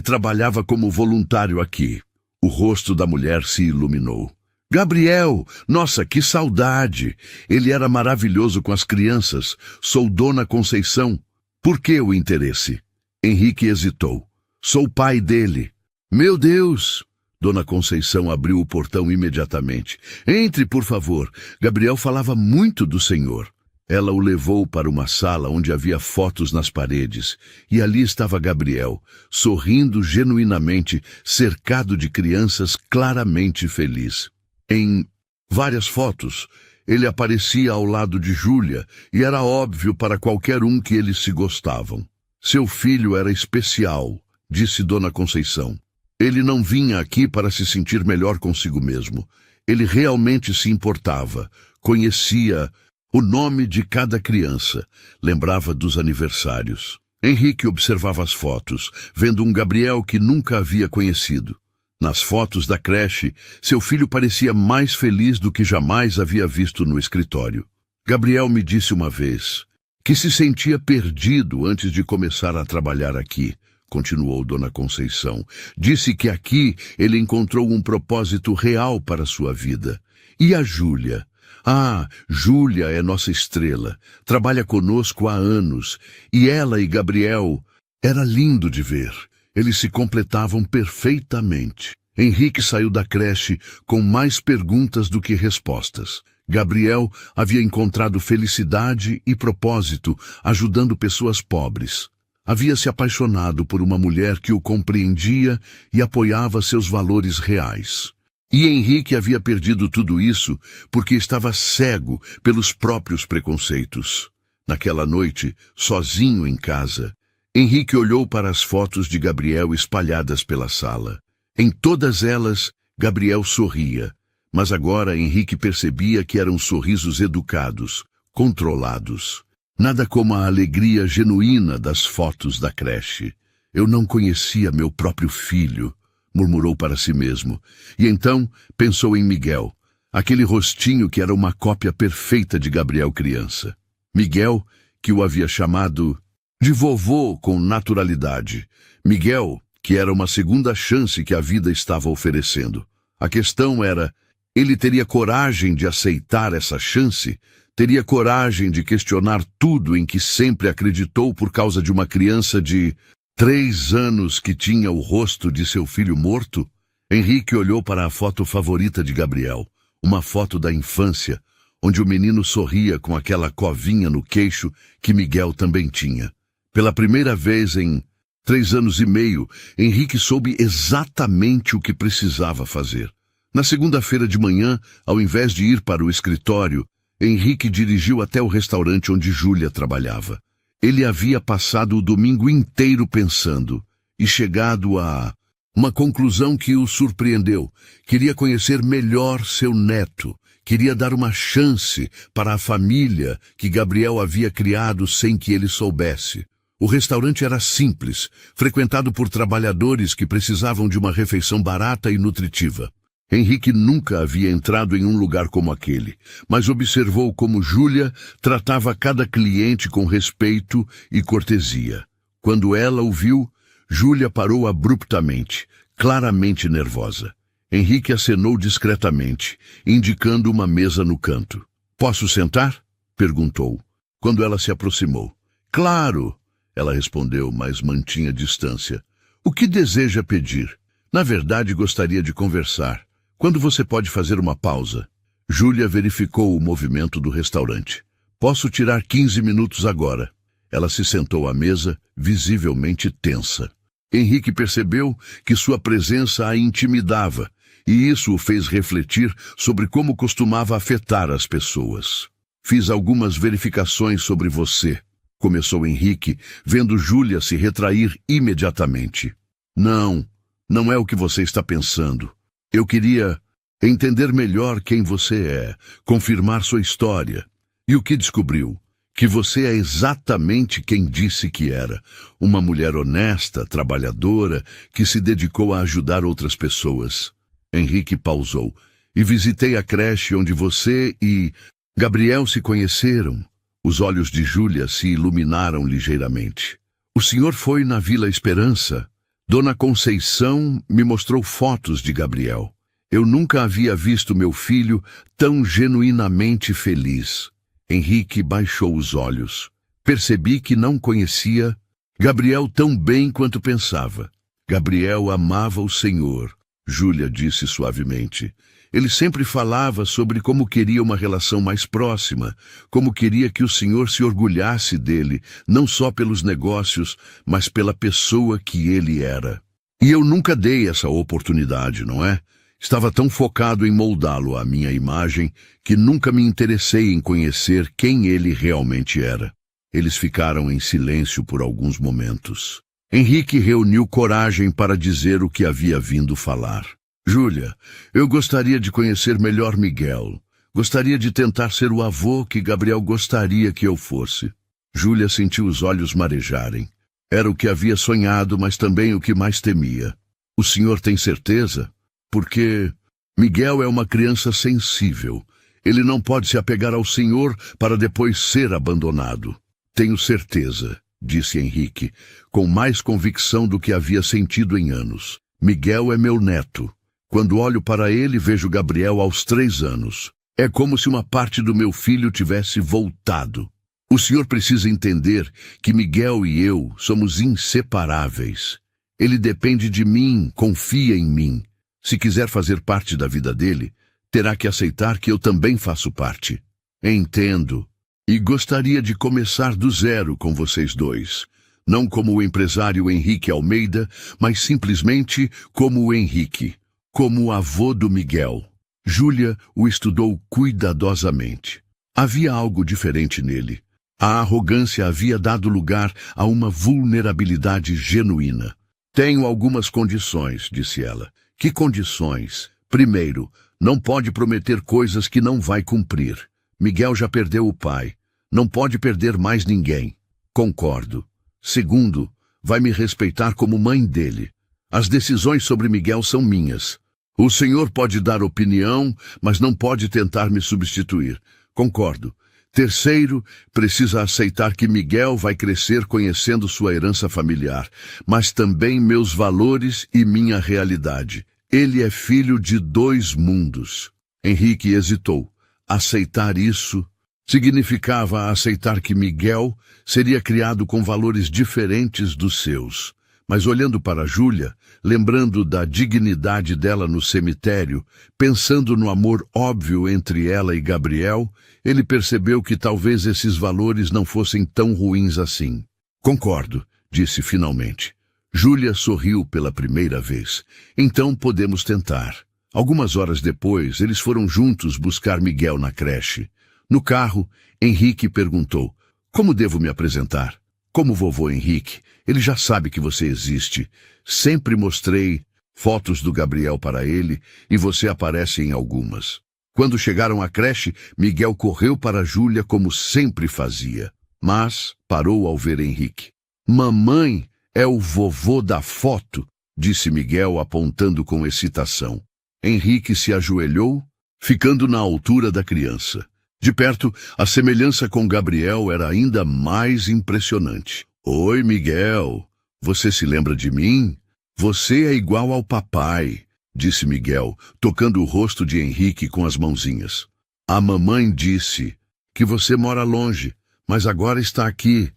trabalhava como voluntário aqui. O rosto da mulher se iluminou. Gabriel! Nossa, que saudade! Ele era maravilhoso com as crianças. Sou Dona Conceição. Por que o interesse? Henrique hesitou. Sou pai dele. Meu Deus! Dona Conceição abriu o portão imediatamente. Entre, por favor. Gabriel falava muito do senhor. Ela o levou para uma sala onde havia fotos nas paredes, e ali estava Gabriel, sorrindo genuinamente, cercado de crianças, claramente feliz. Em várias fotos, ele aparecia ao lado de Júlia, e era óbvio para qualquer um que eles se gostavam. Seu filho era especial, disse Dona Conceição. Ele não vinha aqui para se sentir melhor consigo mesmo. Ele realmente se importava, conhecia o nome de cada criança, lembrava dos aniversários. Henrique observava as fotos, vendo um Gabriel que nunca havia conhecido. Nas fotos da creche, seu filho parecia mais feliz do que jamais havia visto no escritório. Gabriel me disse uma vez que se sentia perdido antes de começar a trabalhar aqui, continuou Dona Conceição. Disse que aqui ele encontrou um propósito real para sua vida. E a Júlia? Ah, Júlia é nossa estrela. Trabalha conosco há anos. E ela e Gabriel, era lindo de ver. Eles se completavam perfeitamente. Henrique saiu da creche com mais perguntas do que respostas. Gabriel havia encontrado felicidade e propósito ajudando pessoas pobres. Havia se apaixonado por uma mulher que o compreendia e apoiava seus valores reais. E Henrique havia perdido tudo isso porque estava cego pelos próprios preconceitos. Naquela noite, sozinho em casa, Henrique olhou para as fotos de Gabriel espalhadas pela sala. Em todas elas, Gabriel sorria, mas agora Henrique percebia que eram sorrisos educados, controlados. Nada como a alegria genuína das fotos da creche. Eu não conhecia meu próprio filho, murmurou para si mesmo, e então pensou em Miguel, aquele rostinho que era uma cópia perfeita de Gabriel criança. Miguel, que o havia chamado de vovô com naturalidade. Miguel, que era uma segunda chance que a vida estava oferecendo. A questão era, ele teria coragem de aceitar essa chance? Teria coragem de questionar tudo em que sempre acreditou por causa de uma criança de 3 anos que tinha o rosto de seu filho morto? Henrique olhou para a foto favorita de Gabriel, uma foto da infância, onde o menino sorria com aquela covinha no queixo que Miguel também tinha. Pela primeira vez em 3 anos e meio, Henrique soube exatamente o que precisava fazer. Na segunda-feira de manhã, ao invés de ir para o escritório, Henrique dirigiu até o restaurante onde Júlia trabalhava. Ele havia passado o domingo inteiro pensando e chegado a uma conclusão que o surpreendeu. Queria conhecer melhor seu neto. Queria dar uma chance para a família que Gabriel havia criado sem que ele soubesse. O restaurante era simples, frequentado por trabalhadores que precisavam de uma refeição barata e nutritiva. Henrique nunca havia entrado em um lugar como aquele, mas observou como Júlia tratava cada cliente com respeito e cortesia. Quando ela o viu, Júlia parou abruptamente, claramente nervosa. Henrique acenou discretamente, indicando uma mesa no canto. "Posso sentar?" perguntou, quando ela se aproximou. "Claro!" ela respondeu, mas mantinha distância. "O que deseja pedir? Na verdade, gostaria de conversar. Quando você pode fazer uma pausa?" Júlia verificou o movimento do restaurante. "Posso tirar 15 minutos agora." Ela se sentou à mesa, visivelmente tensa. Henrique percebeu que sua presença a intimidava, e isso o fez refletir sobre como costumava afetar as pessoas. "Fiz algumas verificações sobre você", começou Henrique, vendo Júlia se retrair imediatamente. Não é o que você está pensando. Eu queria entender melhor quem você é, confirmar sua história. E o que descobriu? Que você é exatamente quem disse que era. Uma mulher honesta, trabalhadora, que se dedicou a ajudar outras pessoas. Henrique pausou. E visitei a creche onde você e Gabriel se conheceram. Os olhos de Júlia se iluminaram ligeiramente. O senhor foi na Vila Esperança. Dona Conceição me mostrou fotos de Gabriel. Eu nunca havia visto meu filho tão genuinamente feliz. Henrique baixou os olhos. Percebi que não conhecia Gabriel tão bem quanto pensava. Gabriel amava o Senhor, Júlia disse suavemente. Ele sempre falava sobre como queria uma relação mais próxima, como queria que o Senhor se orgulhasse dele, não só pelos negócios, mas pela pessoa que ele era. E eu nunca dei essa oportunidade, não é? Estava tão focado em moldá-lo à minha imagem que nunca me interessei em conhecer quem ele realmente era. Eles ficaram em silêncio por alguns momentos. Henrique reuniu coragem para dizer o que havia vindo falar. Júlia, eu gostaria de conhecer melhor Miguel. Gostaria de tentar ser o avô que Gabriel gostaria que eu fosse. Júlia sentiu os olhos marejarem. Era o que havia sonhado, mas também o que mais temia. O senhor tem certeza? Porque Miguel é uma criança sensível. Ele não pode se apegar ao Senhor para depois ser abandonado. Tenho certeza, disse Henrique, com mais convicção do que havia sentido em anos. Miguel é meu neto. Quando olho para ele, vejo Gabriel aos 3 anos. É como se uma parte do meu filho tivesse voltado. O senhor precisa entender que Miguel e eu somos inseparáveis. Ele depende de mim, confia em mim. Se quiser fazer parte da vida dele, terá que aceitar que eu também faço parte. Entendo. E gostaria de começar do zero com vocês dois. Não como o empresário Henrique Almeida, mas simplesmente como o Henrique. Como o avô do Miguel. Júlia o estudou cuidadosamente. Havia algo diferente nele. A arrogância havia dado lugar a uma vulnerabilidade genuína. Tenho algumas condições, disse ela. Que condições? Primeiro, não pode prometer coisas que não vai cumprir. Miguel já perdeu o pai. Não pode perder mais ninguém. Concordo. Segundo, vai me respeitar como mãe dele. As decisões sobre Miguel são minhas. O senhor pode dar opinião, mas não pode tentar me substituir. Concordo. Terceiro, precisa aceitar que Miguel vai crescer conhecendo sua herança familiar, mas também meus valores e minha realidade. Ele é filho de 2 mundos. Henrique hesitou. Aceitar isso significava aceitar que Miguel seria criado com valores diferentes dos seus. Mas olhando para Júlia, lembrando da dignidade dela no cemitério, pensando no amor óbvio entre ela e Gabriel, ele percebeu que talvez esses valores não fossem tão ruins assim. Concordo, disse finalmente. Júlia sorriu pela primeira vez. Então podemos tentar. Algumas horas depois, eles foram juntos buscar Miguel na creche. No carro, Henrique perguntou, como devo me apresentar? Como vovô Henrique, ele já sabe que você existe. Sempre mostrei fotos do Gabriel para ele e você aparece em algumas. Quando chegaram à creche, Miguel correu para Júlia como sempre fazia. Mas parou ao ver Henrique. Mamãe é o vovô da foto, disse Miguel apontando com excitação. Henrique se ajoelhou, ficando na altura da criança. De perto, a semelhança com Gabriel era ainda mais impressionante. Oi, Miguel. Você se lembra de mim? Você é igual ao papai, disse Miguel, tocando o rosto de Henrique com as mãozinhas. A mamãe disse que você mora longe, mas agora está aqui.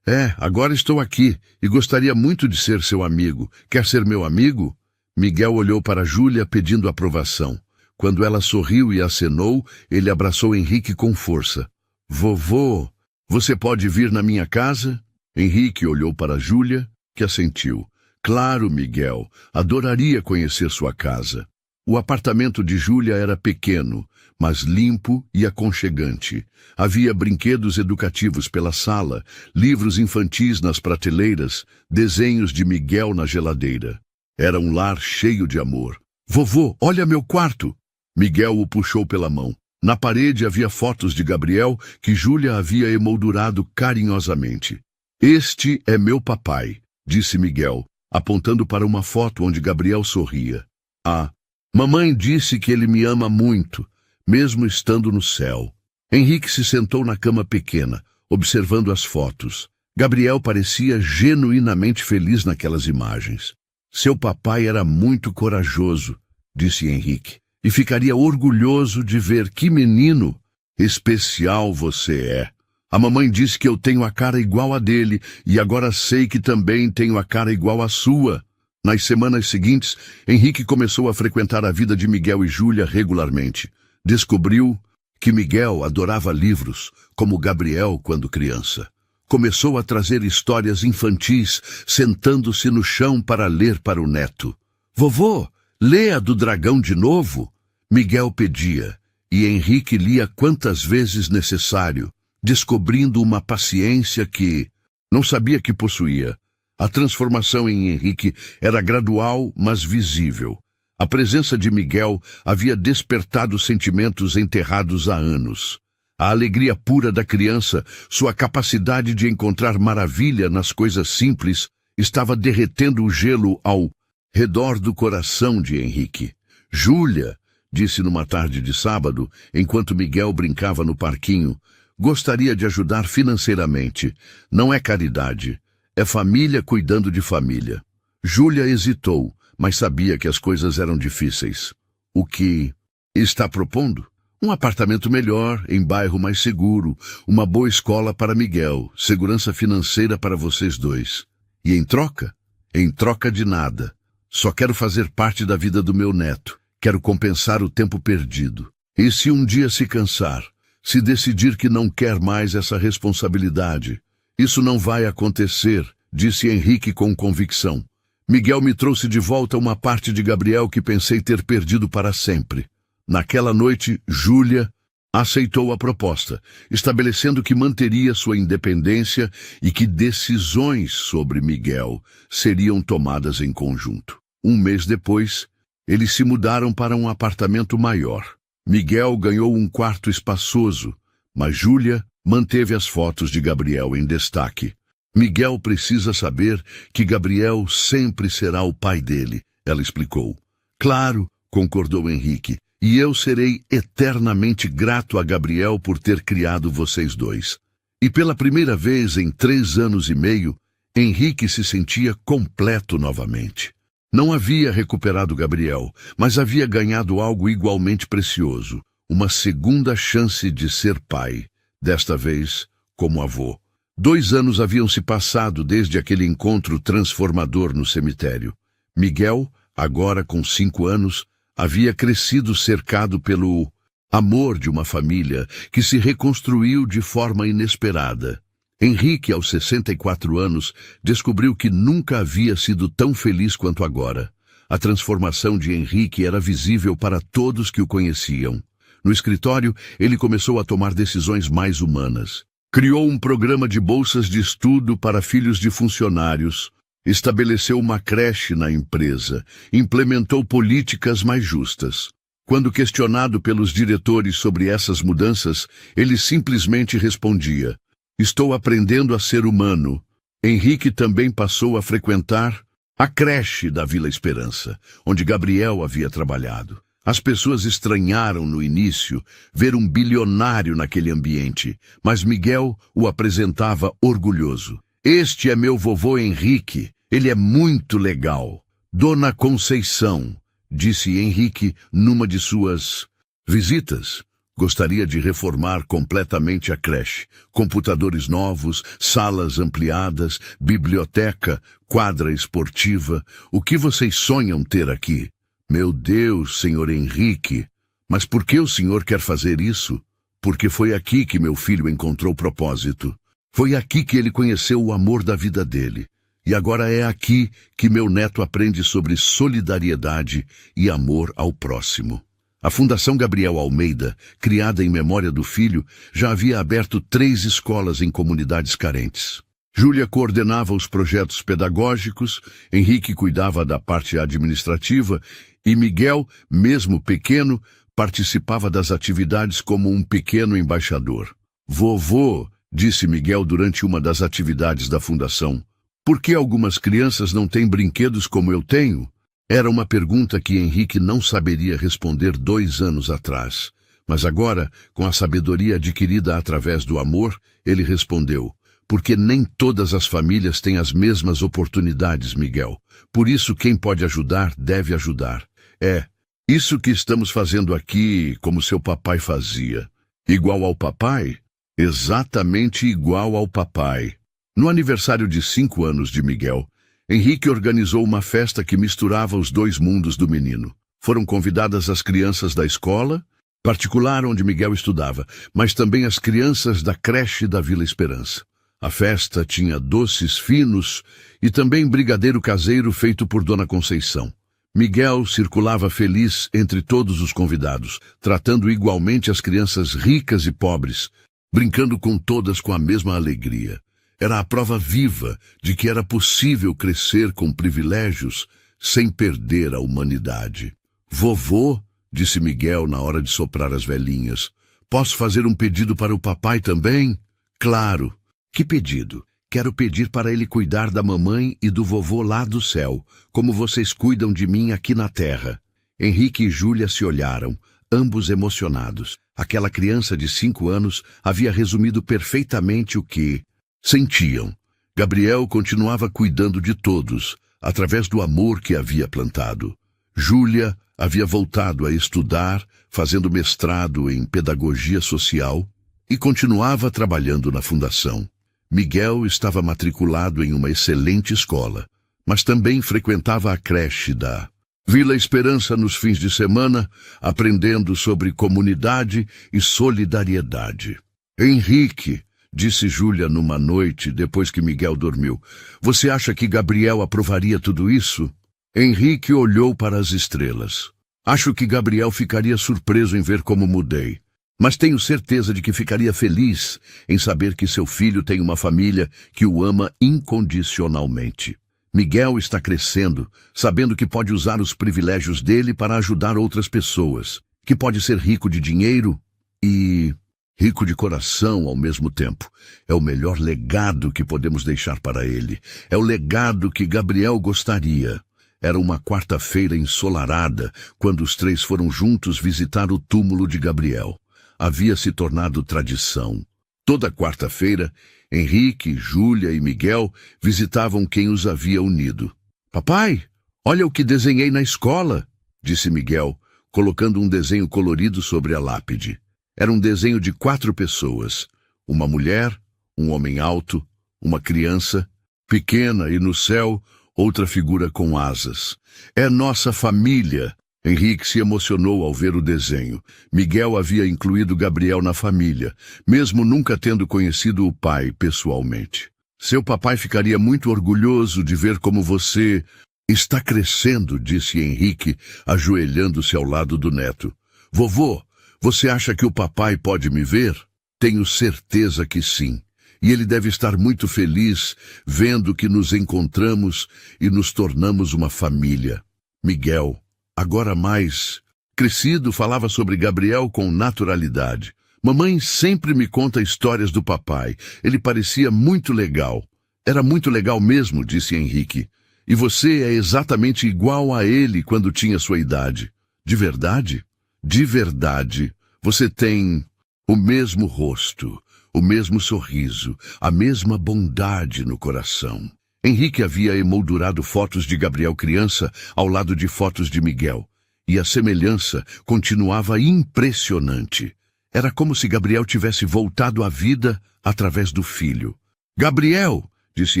Agora estou aqui e gostaria muito de ser seu amigo. Quer ser meu amigo? Miguel olhou para Júlia pedindo aprovação. Quando ela sorriu e acenou, ele abraçou Henrique com força. Vovô, você pode vir na minha casa? Henrique olhou para Júlia, que assentiu. Claro, Miguel, adoraria conhecer sua casa. O apartamento de Júlia era pequeno, mas limpo e aconchegante. Havia brinquedos educativos pela sala, livros infantis nas prateleiras, desenhos de Miguel na geladeira. Era um lar cheio de amor. Vovô, olha meu quarto! Miguel o puxou pela mão. Na parede havia fotos de Gabriel que Júlia havia emoldurado carinhosamente. Este é meu papai, disse Miguel, apontando para uma foto onde Gabriel sorria. Ah, mamãe disse que ele me ama muito, mesmo estando no céu. Henrique se sentou na cama pequena, observando as fotos. Gabriel parecia genuinamente feliz naquelas imagens. Seu papai era muito corajoso, disse Henrique, e ficaria orgulhoso de ver que menino especial você é. A mamãe disse que eu tenho a cara igual a dele, e agora sei que também tenho a cara igual à sua. Nas semanas seguintes, Henrique começou a frequentar a vida de Miguel e Júlia regularmente. Descobriu que Miguel adorava livros, como Gabriel quando criança. Começou a trazer histórias infantis, sentando-se no chão para ler para o neto. Vovô, lê a do dragão de novo? Miguel pedia, e Henrique lia quantas vezes necessário, descobrindo uma paciência que não sabia que possuía. A transformação em Henrique era gradual, mas visível. A presença de Miguel havia despertado sentimentos enterrados há anos. A alegria pura da criança, sua capacidade de encontrar maravilha nas coisas simples, estava derretendo o gelo ao redor do coração de Henrique. Júlia, disse numa tarde de sábado, enquanto Miguel brincava no parquinho, gostaria de ajudar financeiramente. Não é caridade, é família cuidando de família. Júlia hesitou, mas sabia que as coisas eram difíceis. O que está propondo? Um apartamento melhor, em bairro mais seguro, uma boa escola para Miguel, segurança financeira para vocês dois. E em troca? Em troca de nada. Só quero fazer parte da vida do meu neto. Quero compensar o tempo perdido. E se um dia se cansar, se decidir que não quer mais essa responsabilidade, isso não vai acontecer, disse Henrique com convicção. Miguel me trouxe de volta uma parte de Gabriel que pensei ter perdido para sempre. Naquela noite, Júlia aceitou a proposta, estabelecendo que manteria sua independência e que decisões sobre Miguel seriam tomadas em conjunto. Um mês depois, eles se mudaram para um apartamento maior. Miguel ganhou um quarto espaçoso, mas Júlia manteve as fotos de Gabriel em destaque. Miguel precisa saber que Gabriel sempre será o pai dele, ela explicou. Claro, concordou Henrique, e eu serei eternamente grato a Gabriel por ter criado vocês dois. E pela primeira vez em 3 anos e meio, Henrique se sentia completo novamente. Não havia recuperado Gabriel, mas havia ganhado algo igualmente precioso, uma segunda chance de ser pai, desta vez como avô. 2 anos haviam se passado desde aquele encontro transformador no cemitério. Miguel, agora com 5 anos, havia crescido cercado pelo amor de uma família que se reconstruiu de forma inesperada. Henrique, aos 64 anos, descobriu que nunca havia sido tão feliz quanto agora. A transformação de Henrique era visível para todos que o conheciam. No escritório, ele começou a tomar decisões mais humanas. Criou um programa de bolsas de estudo para filhos de funcionários, estabeleceu uma creche na empresa, implementou políticas mais justas. Quando questionado pelos diretores sobre essas mudanças, ele simplesmente respondia: estou aprendendo a ser humano. Henrique também passou a frequentar a creche da Vila Esperança, onde Gabriel havia trabalhado. As pessoas estranharam no início ver um bilionário naquele ambiente, mas Miguel o apresentava orgulhoso. Este é meu vovô Henrique, ele é muito legal. Dona Conceição, disse Henrique numa de suas visitas. Gostaria de reformar completamente a creche. Computadores novos, salas ampliadas, biblioteca, quadra esportiva. O que vocês sonham ter aqui? Meu Deus, senhor Henrique, mas por que o senhor quer fazer isso? Porque foi aqui que meu filho encontrou propósito. Foi aqui que ele conheceu o amor da vida dele. E agora é aqui que meu neto aprende sobre solidariedade e amor ao próximo. A Fundação Gabriel Almeida, criada em memória do filho, já havia aberto 3 escolas em comunidades carentes. Júlia coordenava os projetos pedagógicos, Henrique cuidava da parte administrativa e Miguel, mesmo pequeno, participava das atividades como um pequeno embaixador. Vovô, disse Miguel durante uma das atividades da fundação, por que algumas crianças não têm brinquedos como eu tenho? Era uma pergunta que Henrique não saberia responder 2 anos atrás. Mas agora, com a sabedoria adquirida através do amor, ele respondeu, porque nem todas as famílias têm as mesmas oportunidades, Miguel. Por isso, quem pode ajudar, deve ajudar. É, isso que estamos fazendo aqui, como seu papai fazia. Igual ao papai? Exatamente igual ao papai. No aniversário de 5 anos de Miguel, Henrique organizou uma festa que misturava os 2 mundos do menino. Foram convidadas as crianças da escola particular onde Miguel estudava, mas também as crianças da creche da Vila Esperança. A festa tinha doces finos e também brigadeiro caseiro feito por Dona Conceição. Miguel circulava feliz entre todos os convidados, tratando igualmente as crianças ricas e pobres, brincando com todas com a mesma alegria. Era a prova viva de que era possível crescer com privilégios sem perder a humanidade. Vovô, disse Miguel na hora de soprar as velhinhas, posso fazer um pedido para o papai também? Claro. Que pedido? Quero pedir para ele cuidar da mamãe e do vovô lá do céu, como vocês cuidam de mim aqui na terra. Henrique e Júlia se olharam, ambos emocionados. Aquela criança de 5 anos havia resumido perfeitamente o que sentiam. Gabriel continuava cuidando de todos, através do amor que havia plantado. Júlia havia voltado a estudar, fazendo mestrado em pedagogia social, e continuava trabalhando na fundação. Miguel estava matriculado em uma excelente escola, mas também frequentava a creche da Vila Esperança nos fins de semana, aprendendo sobre comunidade e solidariedade. Henrique, disse Júlia numa noite depois que Miguel dormiu, você acha que Gabriel aprovaria tudo isso? Henrique olhou para as estrelas. Acho que Gabriel ficaria surpreso em ver como mudei. Mas tenho certeza de que ficaria feliz em saber que seu filho tem uma família que o ama incondicionalmente. Miguel está crescendo, sabendo que pode usar os privilégios dele para ajudar outras pessoas, que pode ser rico de dinheiro e rico de coração ao mesmo tempo. É o melhor legado que podemos deixar para ele. É o legado que Gabriel gostaria. Era uma quarta-feira ensolarada, quando os 3 foram juntos visitar o túmulo de Gabriel. Havia se tornado tradição. Toda quarta-feira, Henrique, Júlia e Miguel visitavam quem os havia unido. Papai, olha o que desenhei na escola, disse Miguel, colocando um desenho colorido sobre a lápide. Era um desenho de 4 pessoas, uma mulher, um homem alto, uma criança, pequena e no céu, outra figura com asas. É nossa família. Henrique se emocionou ao ver o desenho. Miguel havia incluído Gabriel na família, mesmo nunca tendo conhecido o pai pessoalmente. Seu papai ficaria muito orgulhoso de ver como você está crescendo, disse Henrique, ajoelhando-se ao lado do neto. Vovô, você acha que o papai pode me ver? Tenho certeza que sim. E ele deve estar muito feliz vendo que nos encontramos e nos tornamos uma família. Miguel, agora mais crescido, falava sobre Gabriel com naturalidade. Mamãe sempre me conta histórias do papai. Ele parecia muito legal. Era muito legal mesmo, disse Henrique. E você é exatamente igual a ele quando tinha sua idade. De verdade? De verdade. Você tem o mesmo rosto, o mesmo sorriso, a mesma bondade no coração. Henrique havia emoldurado fotos de Gabriel criança ao lado de fotos de Miguel, e a semelhança continuava impressionante. Era como se Gabriel tivesse voltado à vida através do filho. Gabriel, disse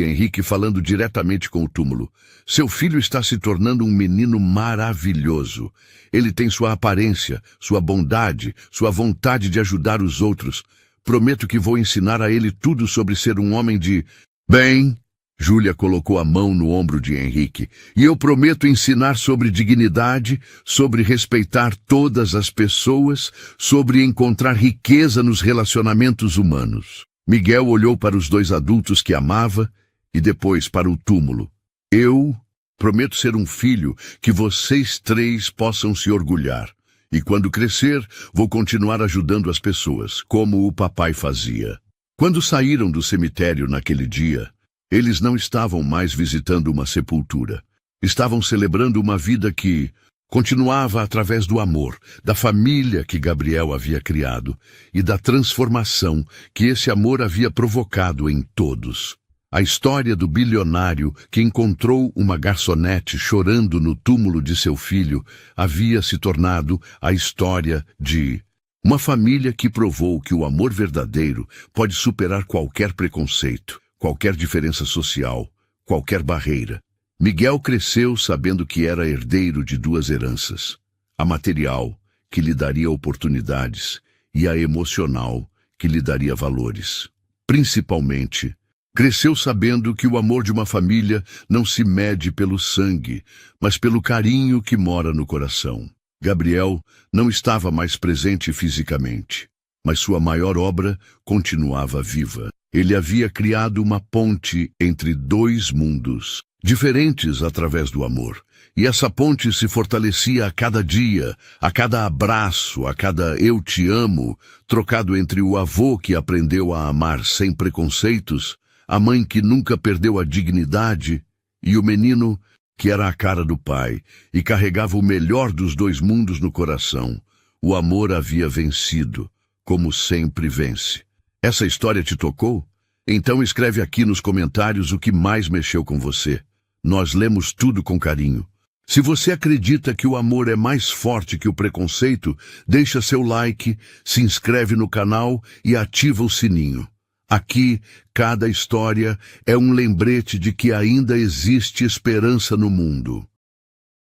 Henrique falando diretamente com o túmulo, seu filho está se tornando um menino maravilhoso. Ele tem sua aparência, sua bondade, sua vontade de ajudar os outros. Prometo que vou ensinar a ele tudo sobre ser um homem de bem. Júlia colocou a mão no ombro de Henrique. E eu prometo ensinar sobre dignidade, sobre respeitar todas as pessoas, sobre encontrar riqueza nos relacionamentos humanos. Miguel olhou para os 2 adultos que amava e depois para o túmulo. Eu prometo ser um filho que vocês 3 possam se orgulhar. E quando crescer, vou continuar ajudando as pessoas, como o papai fazia. Quando saíram do cemitério naquele dia, eles não estavam mais visitando uma sepultura. Estavam celebrando uma vida que continuava através do amor, da família que Gabriel havia criado e da transformação que esse amor havia provocado em todos. A história do bilionário que encontrou uma garçonete chorando no túmulo de seu filho havia se tornado a história de uma família que provou que o amor verdadeiro pode superar qualquer preconceito, qualquer diferença social, qualquer barreira. Miguel cresceu sabendo que era herdeiro de duas heranças: a material, que lhe daria oportunidades, e a emocional, que lhe daria valores. Principalmente, cresceu sabendo que o amor de uma família não se mede pelo sangue, mas pelo carinho que mora no coração. Gabriel não estava mais presente fisicamente, mas sua maior obra continuava viva. Ele havia criado uma ponte entre dois mundos, diferentes através do amor. E essa ponte se fortalecia a cada dia, a cada abraço, a cada "eu te amo", trocado entre o avô que aprendeu a amar sem preconceitos, a mãe que nunca perdeu a dignidade e o menino que era a cara do pai e carregava o melhor dos dois mundos no coração. O amor havia vencido, como sempre vence. Essa história te tocou? Então escreve aqui nos comentários o que mais mexeu com você. Nós lemos tudo com carinho. Se você acredita que o amor é mais forte que o preconceito, deixa seu like, se inscreve no canal e ativa o sininho. Aqui, cada história é um lembrete de que ainda existe esperança no mundo.